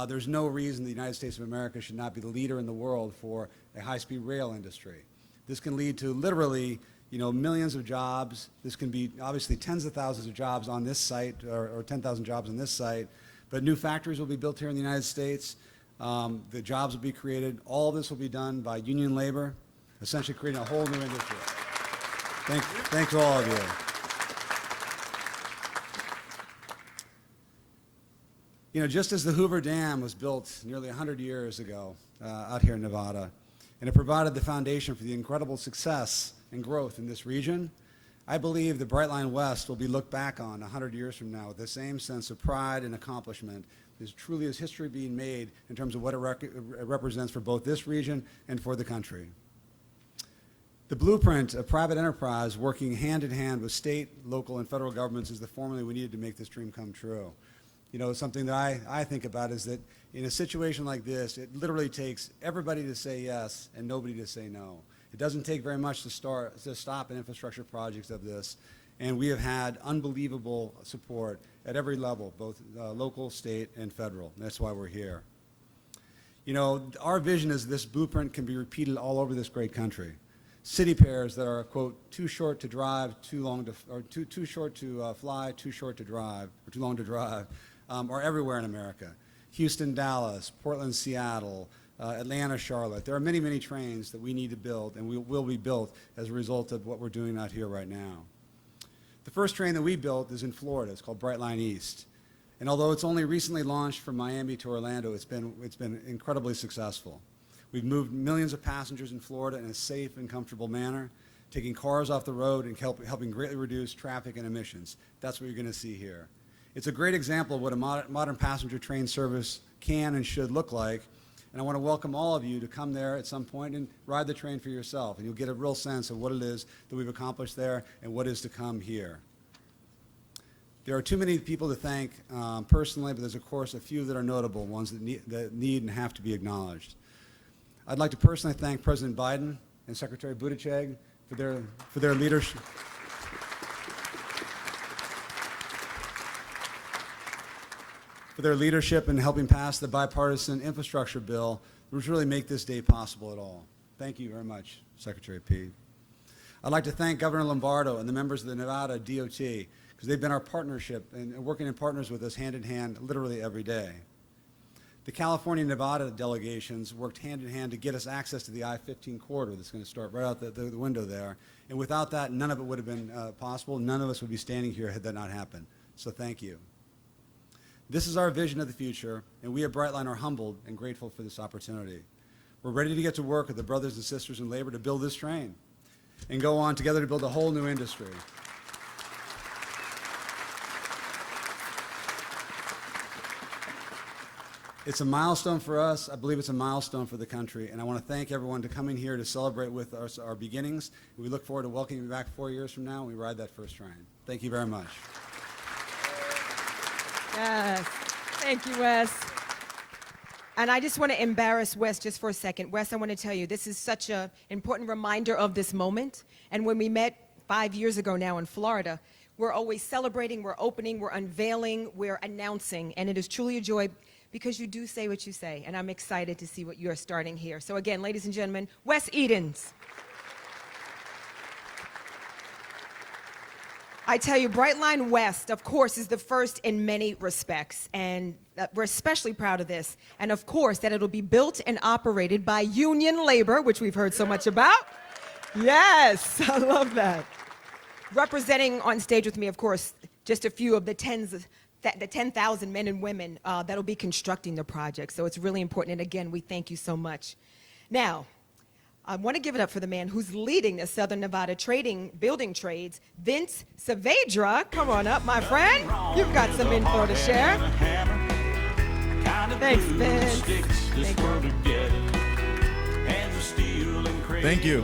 There's no reason the United States of America should not be the leader in the world for a high-speed rail industry. This can lead to literally, millions of jobs. This can be obviously tens of thousands of jobs on this site, or 10,000 jobs on this site. But new factories will be built here in the United States. The jobs will be created. All of this will be done by union labor, essentially creating a whole new industry. Thank you, all of you. Just as the Hoover Dam was built nearly 100 years ago out here in Nevada, and it provided the foundation for the incredible success and growth in this region, I believe the Brightline West will be looked back on 100 years from now with the same sense of pride and accomplishment. There truly is history being made in terms of what it represents for both this region and for the country. The blueprint of private enterprise working hand in hand with state, local, and federal governments is the formula we needed to make this dream come true. Something that I think about is that in a situation like this, it literally takes everybody to say yes and nobody to say no. It doesn't take very much to stop an infrastructure project of this, and we have had unbelievable support at every level, both local, state, and federal. That's why we're here. Our vision is this blueprint can be repeated all over this great country. City pairs that are, quote, too short to drive, too short to fly, too short to drive, or too long to drive, are everywhere in America. Houston, Dallas, Portland, Seattle, Atlanta, Charlotte. There are many, many trains that we need to build and will be built as a result of what we're doing out here right now. The first train that we built is in Florida. It's called Brightline East. And although it's only recently launched from Miami to Orlando, it's been incredibly successful. We've moved millions of passengers in Florida in a safe and comfortable manner, taking cars off the road and helping greatly reduce traffic and emissions. That's what you're going to see here. It's a great example of what a modern passenger train service can and should look like. And I want to welcome all of you to come there at some point and ride the train for yourself. And you'll get a real sense of what it is that we've accomplished there and what is to come here. There are too many people to thank personally, but there's, of course, a few that are notable, ones that need and have to be acknowledged. I'd like to personally thank President Biden and Secretary Buttigieg for their leadership. For their leadership in helping pass the bipartisan infrastructure bill, which really make this day possible at all. Thank you very much, Secretary Pete. I'd like to thank Governor Lombardo and the members of the Nevada DOT, because they've been our partnership and working in partners with us hand in hand literally every day. The California and Nevada delegations worked hand in hand to get us access to the I-15 corridor that's going to start right out the window there. And without that, none of it would have been possible. None of us would be standing here had that not happened. So thank you. This is our vision of the future, and we at Brightline are humbled and grateful for this opportunity. We're ready to get to work with the brothers and sisters in labor to build this train and go on together to build a whole new industry. It's a milestone for us. I believe it's a milestone for the country, and I want to thank everyone for coming here to celebrate with us our beginnings. We look forward to welcoming you back 4 years from now when we ride that first train. Thank you very much. Yes. Thank you, Wes. And I just want to embarrass Wes just for a second. Wes, I want to tell you, this is such an important reminder of this moment. And when we met 5 years ago now in Florida, we're always celebrating, we're opening, we're unveiling, we're announcing. And it is truly a joy because you do say what you say. And I'm excited to see what you're starting here. So again, ladies and gentlemen, Wes Edens. I tell you, Brightline West, of course, is the first in many respects, and we're especially proud of this. And of course, that it'll be built and operated by union labor, which we've heard so much about. Yes, I love that. Representing on stage with me, of course, just a few of the 10,000 men and women that'll be constructing the project. So it's really important. And again, we thank you so much. Now, I want to give it up for the man who's leading the Southern Nevada building trades, Vince Saavedra. Come on up, my friend. You've got some info to share. Thanks, Vince. Thank you. Thank you.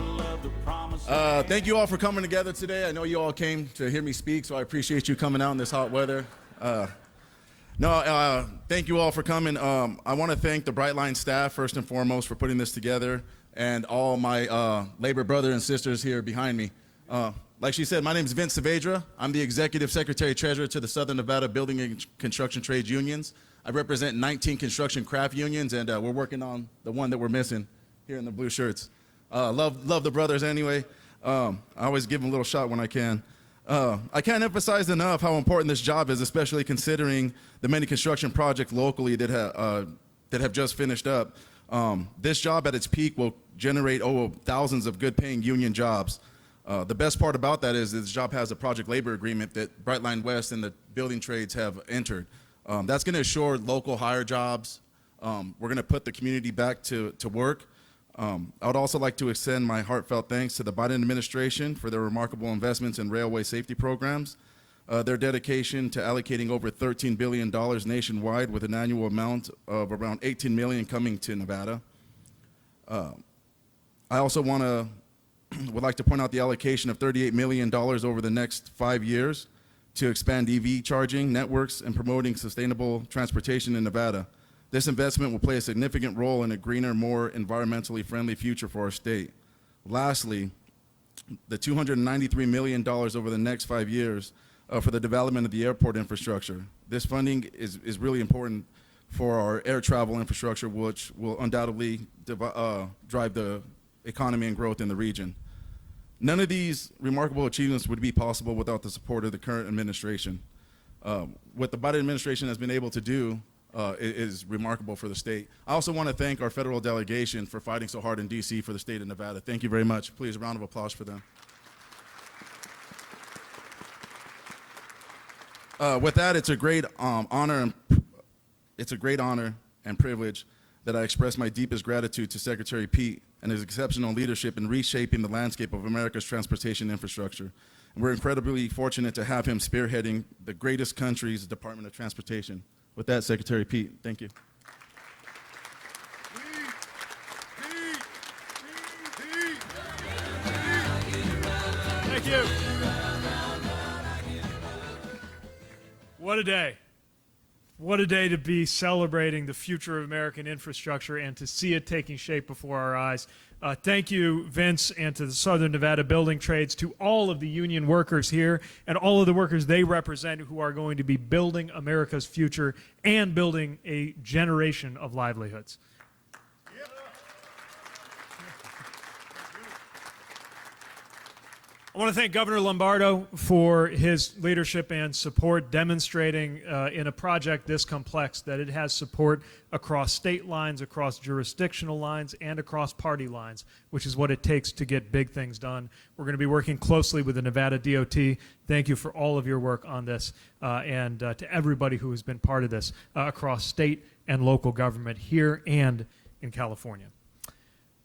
Thank you all for coming together today. I know you all came to hear me speak, so I appreciate you coming out in this hot weather. Thank you all for coming. I want to thank the Brightline staff, first and foremost, for putting this together, and all my labor brothers and sisters here behind me. Like she said, my name is Vince Saavedra. I'm the Executive Secretary-Treasurer to the Southern Nevada Building and Construction Trades Unions. I represent 19 construction craft unions, and we're working on the one that we're missing here in the blue shirts. Love the brothers anyway. I always give them a little shot when I can. I can't emphasize enough how important this job is, especially considering the many construction projects locally that have just finished up. This job at its peak will generate thousands of good-paying union jobs. The best part about that is this job has a project labor agreement that Brightline West and the building trades have entered. That's going to assure local hire jobs. We're going to put the community back to work. I would also like to extend my heartfelt thanks to the Biden administration for their remarkable investments in railway safety programs, their dedication to allocating over $13 billion nationwide with an annual amount of around $18 million coming to Nevada. I also would like to point out the allocation of $38 million over the next 5 years to expand EV charging networks and promoting sustainable transportation in Nevada. This investment will play a significant role in a greener, more environmentally friendly future for our state. Lastly, the $293 million over the next 5 years for the development of the airport infrastructure. This funding is really important for our air travel infrastructure, which will undoubtedly drive the economy and growth in the region. None of these remarkable achievements would be possible without the support of the current administration. What the Biden administration has been able to do is remarkable for the state. I also want to thank our federal delegation for fighting so hard in D.C. for the state of Nevada. Thank you very much. Please, a round of applause for them. With that, it's a great honor and privilege that I express my deepest gratitude to Secretary Pete and his exceptional leadership in reshaping the landscape of America's transportation infrastructure. And we're incredibly fortunate to have him spearheading the greatest country's Department of Transportation. With that, Secretary Pete, thank you. Thank you. What a day. What a day to be celebrating the future of American infrastructure and to see it taking shape before our eyes. Thank you, Vince, and to the Southern Nevada Building Trades, to all of the union workers here and all of the workers they represent who are going to be building America's future and building a generation of livelihoods. I want to thank Governor Lombardo for his leadership and support, demonstrating in a project this complex that it has support across state lines, across jurisdictional lines, and across party lines, which is what it takes to get big things done. We're going to be working closely with the Nevada DOT. Thank you for all of your work on this, and to everybody who has been part of this across state and local government here and in California.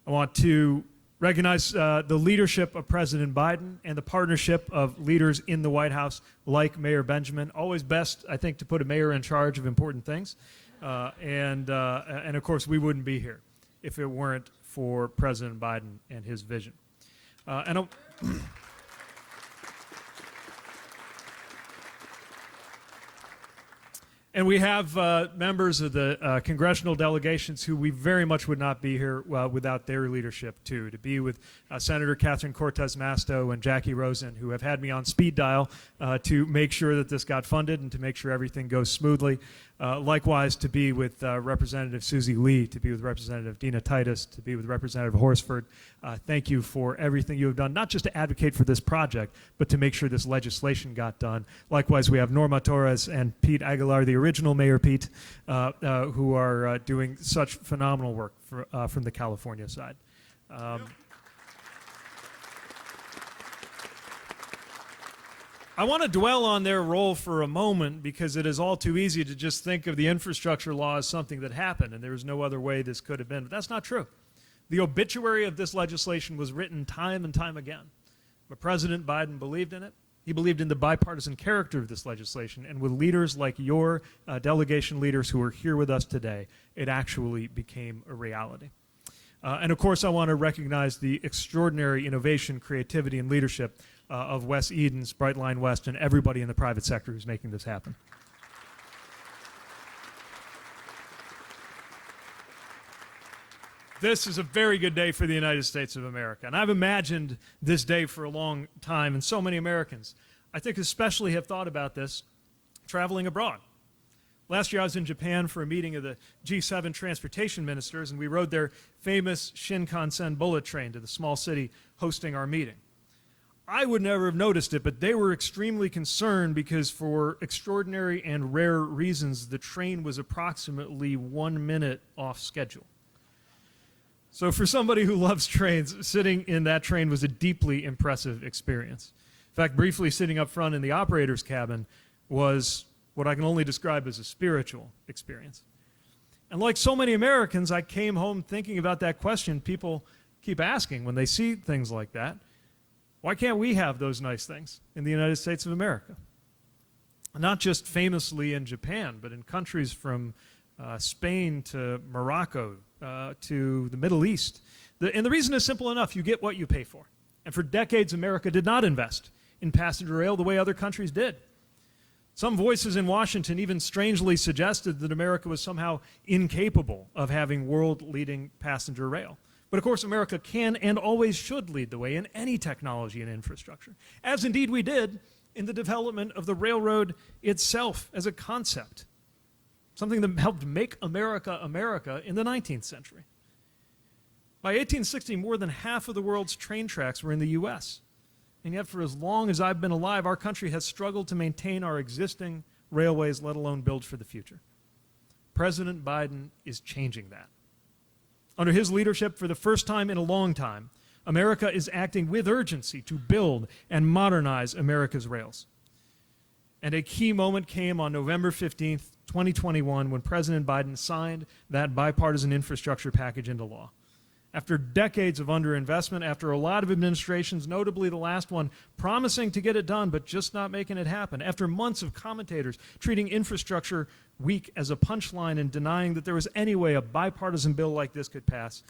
I want to recognize the leadership of President Biden and the partnership of leaders in the White House like Mayor Benjamin. Always best, I think, to put a mayor in charge of important things. And of course, we wouldn't be here if it weren't for President Biden and his vision. And we have members of the congressional delegations who we very much would not be here without their leadership, too. To be with Senator Catherine Cortez Masto and Jackie Rosen, who have had me on speed dial to make sure that this got funded and to make sure everything goes smoothly. Likewise, to be with Representative Susie Lee, to be with Representative Dina Titus, to be with Representative Horsford. Thank you for everything you have done, not just to advocate for this project, but to make sure this legislation got done. Likewise, we have Norma Torres and Pete Aguilar, the original Mayor Pete, who are doing such phenomenal work from the California side. I want to dwell on their role for a moment because it is all too easy to just think of the infrastructure law as something that happened and there was no other way this could have been. But that's not true. The obituary of this legislation was written time and time again. But President Biden believed in it. He believed in the bipartisan character of this legislation. And with leaders like your delegation leaders who are here with us today, it actually became a reality. And of course, I want to recognize the extraordinary innovation, creativity, and leadership of Wes Edens, Brightline West, and everybody in the private sector who's making this happen. This is a very good day for the United States of America, and I've imagined this day for a long time, and so many Americans, I think, especially have thought about this traveling abroad. Last year I was in Japan for a meeting of the G7 transportation ministers, and we rode their famous Shinkansen bullet train to the small city hosting our meeting. I would never have noticed it, but they were extremely concerned because for extraordinary and rare reasons, the train was approximately 1 minute off schedule. So for somebody who loves trains, sitting in that train was a deeply impressive experience. In fact, briefly sitting up front in the operator's cabin was what I can only describe as a spiritual experience. And like so many Americans, I came home thinking about that question people keep asking when they see things like that. Why can't we have those nice things in the United States of America? Not just famously in Japan, but in countries from Spain to Morocco to the Middle East. And the reason is simple enough. You get what you pay for. And for decades, America did not invest in passenger rail the way other countries did. Some voices in Washington even strangely suggested that America was somehow incapable of having world-leading passenger rail. But of course, America can and always should lead the way in any technology and infrastructure, as indeed we did in the development of the railroad itself as a concept, something that helped make America America in the 19th century. By 1860, more than half of the world's train tracks were in the U.S., and yet for as long as I've been alive, our country has struggled to maintain our existing railways, let alone build for the future. President Biden is changing that. Under his leadership, for the first time in a long time, America is acting with urgency to build and modernize America's rails. And a key moment came on November 15th, 2021, when President Biden signed that bipartisan infrastructure package into law. After decades of underinvestment, after a lot of administrations, notably the last one, promising to get it done but just not making it happen, after months of commentators treating infrastructure week as a punchline and denying that there was any way a bipartisan bill like this could pass,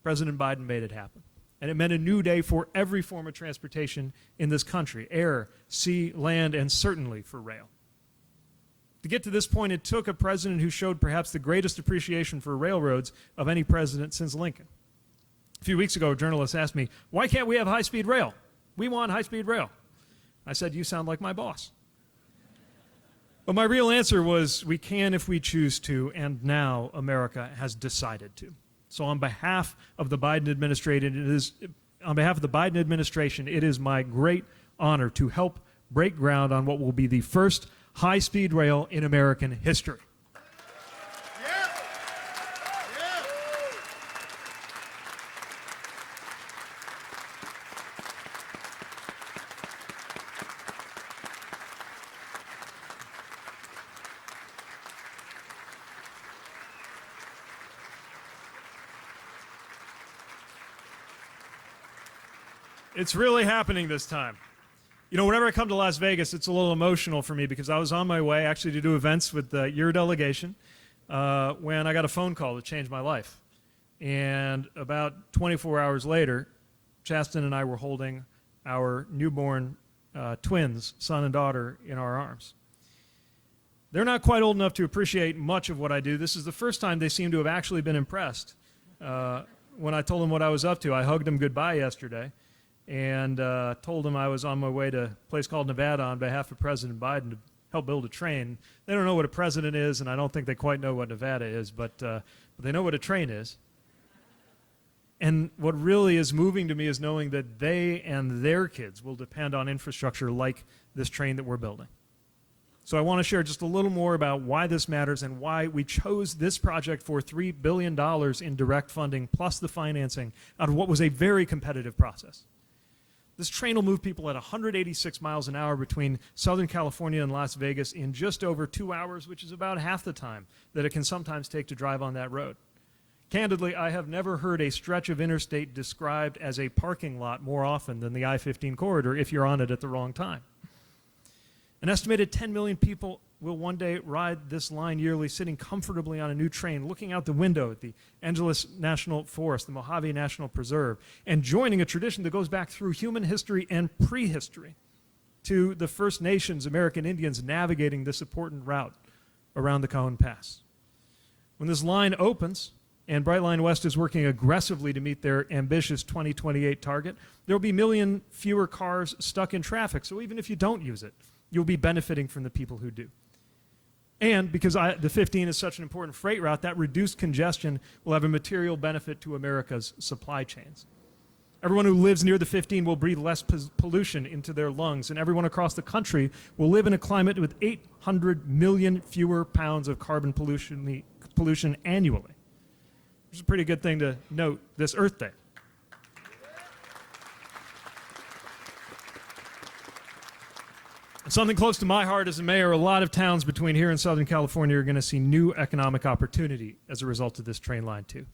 President Biden made it happen. And it meant a new day for every form of transportation in this country: air, sea, land, and certainly for rail. To get to this point, it took a president who showed perhaps the greatest appreciation for railroads of any president since Lincoln. A few weeks ago, a journalist asked me, why can't we have high-speed rail? We want high-speed rail. I said, you sound like my boss. But my real answer was, we can if we choose to, and now America has decided to. So on behalf of the Biden administration, it is my great honor to help break ground on what will be the first high-speed rail in American history. It's really happening this time. You know, whenever I come to Las Vegas, it's a little emotional for me because I was on my way actually to do events with your delegation when I got a phone call that changed my life. And about 24 hours later, Chasten and I were holding our newborn twins, son and daughter, in our arms. They're not quite old enough to appreciate much of what I do. This is the first time they seem to have actually been impressed. When I told them what I was up to, I hugged them goodbye yesterday and told them I was on my way to a place called Nevada on behalf of President Biden to help build a train. They don't know what a president is, and I don't think they quite know what Nevada is, but they know what a train is. And what really is moving to me is knowing that they and their kids will depend on infrastructure like this train that we're building. So I want to share just a little more about why this matters and why we chose this project for $3 billion in direct funding plus the financing out of what was a very competitive process. This train will move people at 186 miles an hour between Southern California and Las Vegas in just over 2 hours, which is about half the time that it can sometimes take to drive on that road. Candidly, I have never heard a stretch of interstate described as a parking lot more often than the I-15 corridor if you're on it at the wrong time. An estimated 10 million people will one day ride this line yearly, sitting comfortably on a new train, looking out the window at the Angeles National Forest, the Mojave National Preserve, and joining a tradition that goes back through human history and prehistory to the First Nations, American Indians, navigating this important route around the Cajon Pass. When this line opens, and Brightline West is working aggressively to meet their ambitious 2028 target, there will be a million fewer cars stuck in traffic. So even if you don't use it, you'll be benefiting from the people who do. And because the 15 is such an important freight route, that reduced congestion will have a material benefit to America's supply chains. Everyone who lives near the 15 will breathe less pollution into their lungs, and everyone across the country will live in a climate with 800 million fewer pounds of carbon pollution annually. Which is a pretty good thing to note this Earth Day. Something close to my heart as a mayor, a lot of towns between here and Southern California are going to see new economic opportunity as a result of this train line too.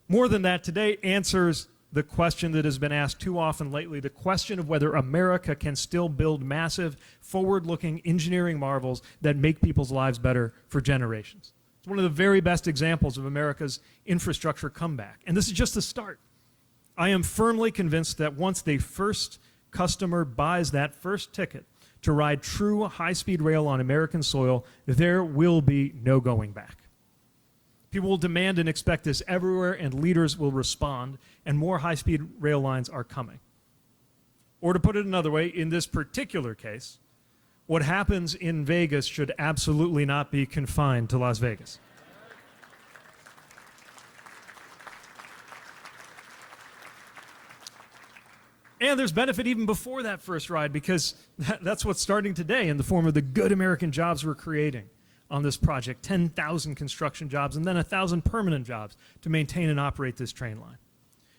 More than that, today answers the question that has been asked too often lately, the question of whether America can still build massive, forward-looking engineering marvels that make people's lives better for generations. It's one of the very best examples of America's infrastructure comeback. And this is just the start. I am firmly convinced that once the first customer buys that first ticket to ride true high-speed rail on American soil, there will be no going back. People will demand and expect this everywhere, and leaders will respond, and more high-speed rail lines are coming. Or to put it another way, in this particular case, what happens in Vegas should absolutely not be confined to Las Vegas. And there's benefit even before that first ride, because that's what's starting today in the form of the good American jobs we're creating on this project, 10,000 construction jobs and then 1,000 permanent jobs to maintain and operate this train line.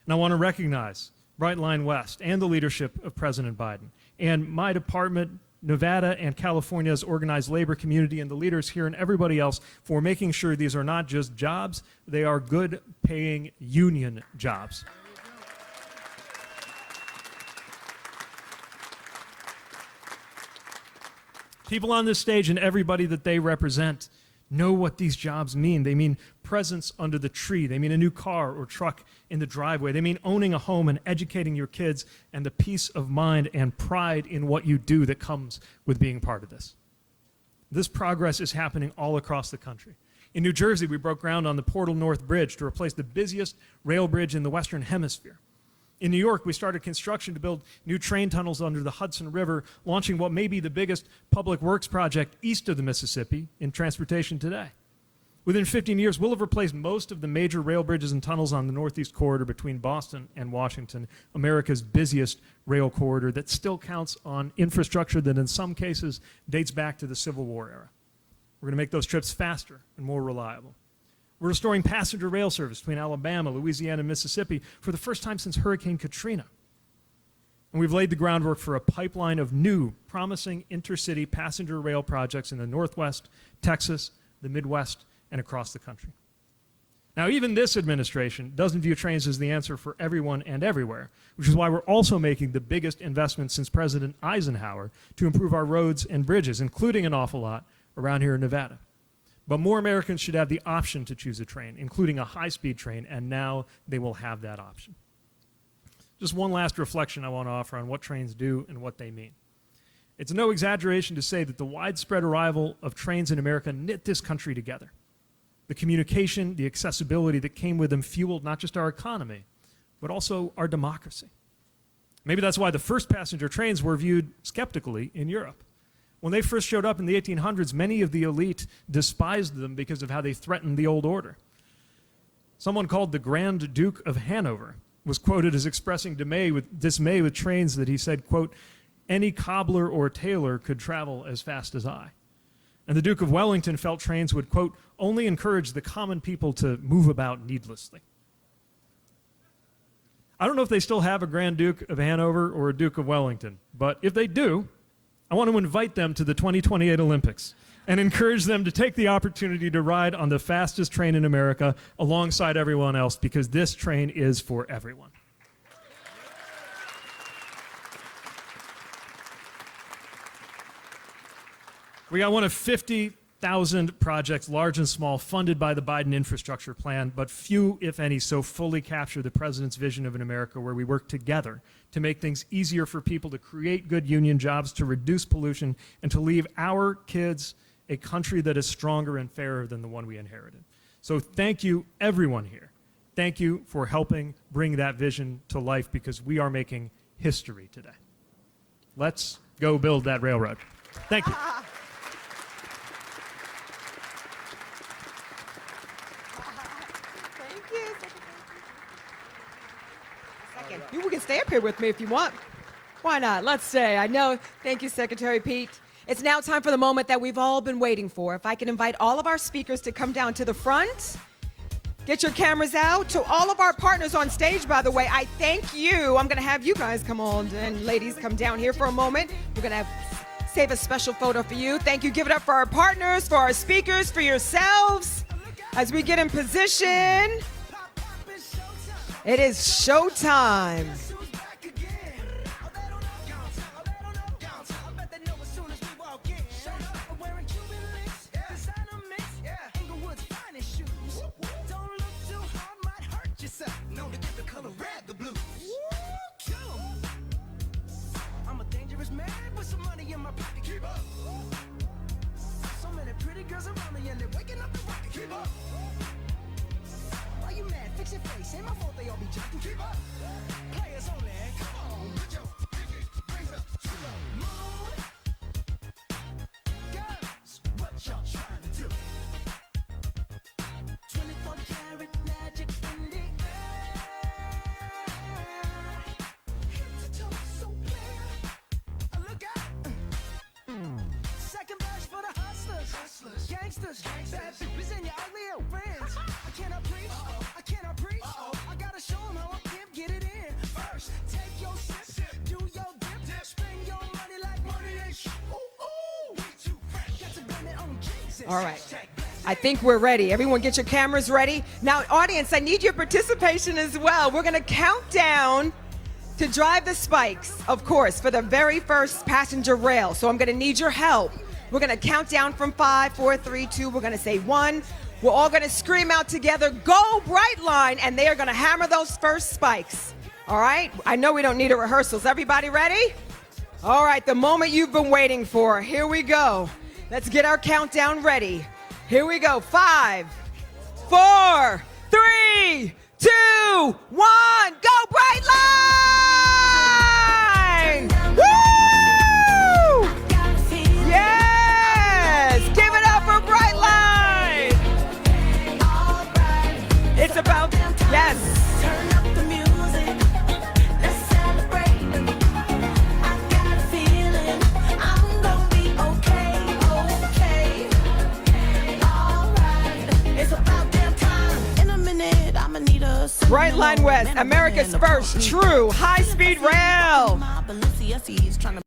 And I want to recognize Brightline West and the leadership of President Biden and my department, Nevada and California's organized labor community, and the leaders here and everybody else for making sure these are not just jobs, they are good paying union jobs. People on this stage and everybody that they represent know what these jobs mean. They mean presence under the tree. They mean a new car or truck in the driveway. They mean owning a home and educating your kids and the peace of mind and pride in what you do that comes with being part of this. This progress is happening all across the country. In New Jersey, we broke ground on the Portal North Bridge to replace the busiest rail bridge in the Western Hemisphere. In New York, we started construction to build new train tunnels under the Hudson River, launching what may be the biggest public works project east of the Mississippi in transportation today. Within 15 years, we'll have replaced most of the major rail bridges and tunnels on the Northeast Corridor between Boston and Washington, America's busiest rail corridor that still counts on infrastructure that in some cases dates back to the Civil War era. We're going to make those trips faster and more reliable. We're restoring passenger rail service between Alabama, Louisiana, and Mississippi for the first time since Hurricane Katrina. And we've laid the groundwork for a pipeline of new, promising intercity passenger rail projects in the Northwest, Texas, the Midwest, and across the country. Now, even this administration doesn't view trains as the answer for everyone and everywhere, which is why we're also making the biggest investment since President Eisenhower to improve our roads and bridges, including an awful lot around here in Nevada. But more Americans should have the option to choose a train, including a high-speed train, and now they will have that option. Just one last reflection I want to offer on what trains do and what they mean. It's no exaggeration to say that the widespread arrival of trains in America knit this country together. The communication, the accessibility that came with them fueled not just our economy, but also our democracy. Maybe that's why the first passenger trains were viewed skeptically in Europe. When they first showed up in the 1800s, many of the elite despised them because of how they threatened the old order. Someone called the Grand Duke of Hanover was quoted as expressing dismay with trains that he said, quote, "Any cobbler or tailor could travel as fast as I." And the Duke of Wellington felt trains would, quote, "only encourage the common people to move about needlessly." I don't know if they still have a Grand Duke of Hanover or a Duke of Wellington, but if they do, I want to invite them to the 2028 Olympics and encourage them to take the opportunity to ride on the fastest train in America alongside everyone else, because this train is for everyone. We got one of 50,000 projects, large and small, funded by the Biden infrastructure plan, but few, if any, so fully capture the president's vision of an America where we work together to make things easier for people to create good union jobs, to reduce pollution, and to leave our kids a country that is stronger and fairer than the one we inherited. So thank you, everyone here. Thank you for helping bring that vision to life, because we are making history today. Let's go build that railroad. Thank you. Thank you. Second. You can stay up here with me if you want. Why not? Let's stay. I know. Thank you, Secretary Pete. It's now time for the moment that we've all been waiting for. If I can invite all of our speakers to come down to the front. Get your cameras out. To all of our partners on stage, by the way, I thank you. I'm going to have you guys come on, and ladies come down here for a moment. We're going to save a special photo for you. Thank you. Give it up for our partners, for our speakers, for yourselves. As we get in position, it is showtime. I'm a dangerous man with some money in my pocket. Keep up. So many pretty girls around me and they're waking up the rocket. Keep up. Why you mad? Fix your face. Ain't my fault they all be jocking. Keep up. Players only. Come on. Put your pinky rings up to the moon. Girls, what y'all trying to do? 24 karat magic in the air. Head to toe so clear. Look out. Second verse for the hustlers, gangsters, bad bitches and your ugly old friends. I cannot preach, I cannot preach. I gotta show them how I can get it in. First, take your sip, do your dip, spend your money like money ain't shit. Ooh, ooh, we too fresh. Got to blame it on Jesus. All right. I think we're ready. Everyone get your cameras ready. Now, audience, I need your participation as well. We're going to count down to drive the spikes, of course, for the very first passenger rail. So I'm going to need your help. We're going to count down from 5, 4, 3, 2. We're going to say 1. We're all going to scream out together, "Go Brightline!" And they are going to hammer those first spikes. All right? I know we don't need a rehearsal. Is everybody ready? All right, the moment you've been waiting for. Here we go. Let's get our countdown ready. Here we go. 5, 4, 3, 2, 1. Go Brightline! Woo! Yes! Give it up for Brightline! It's about, yes. Turn up the music. Let's celebrate. I got a feeling I'm gonna be okay, okay. All right. It's about damn time. In a minute, I'ma need a Brightline West, America's first true high-speed rail.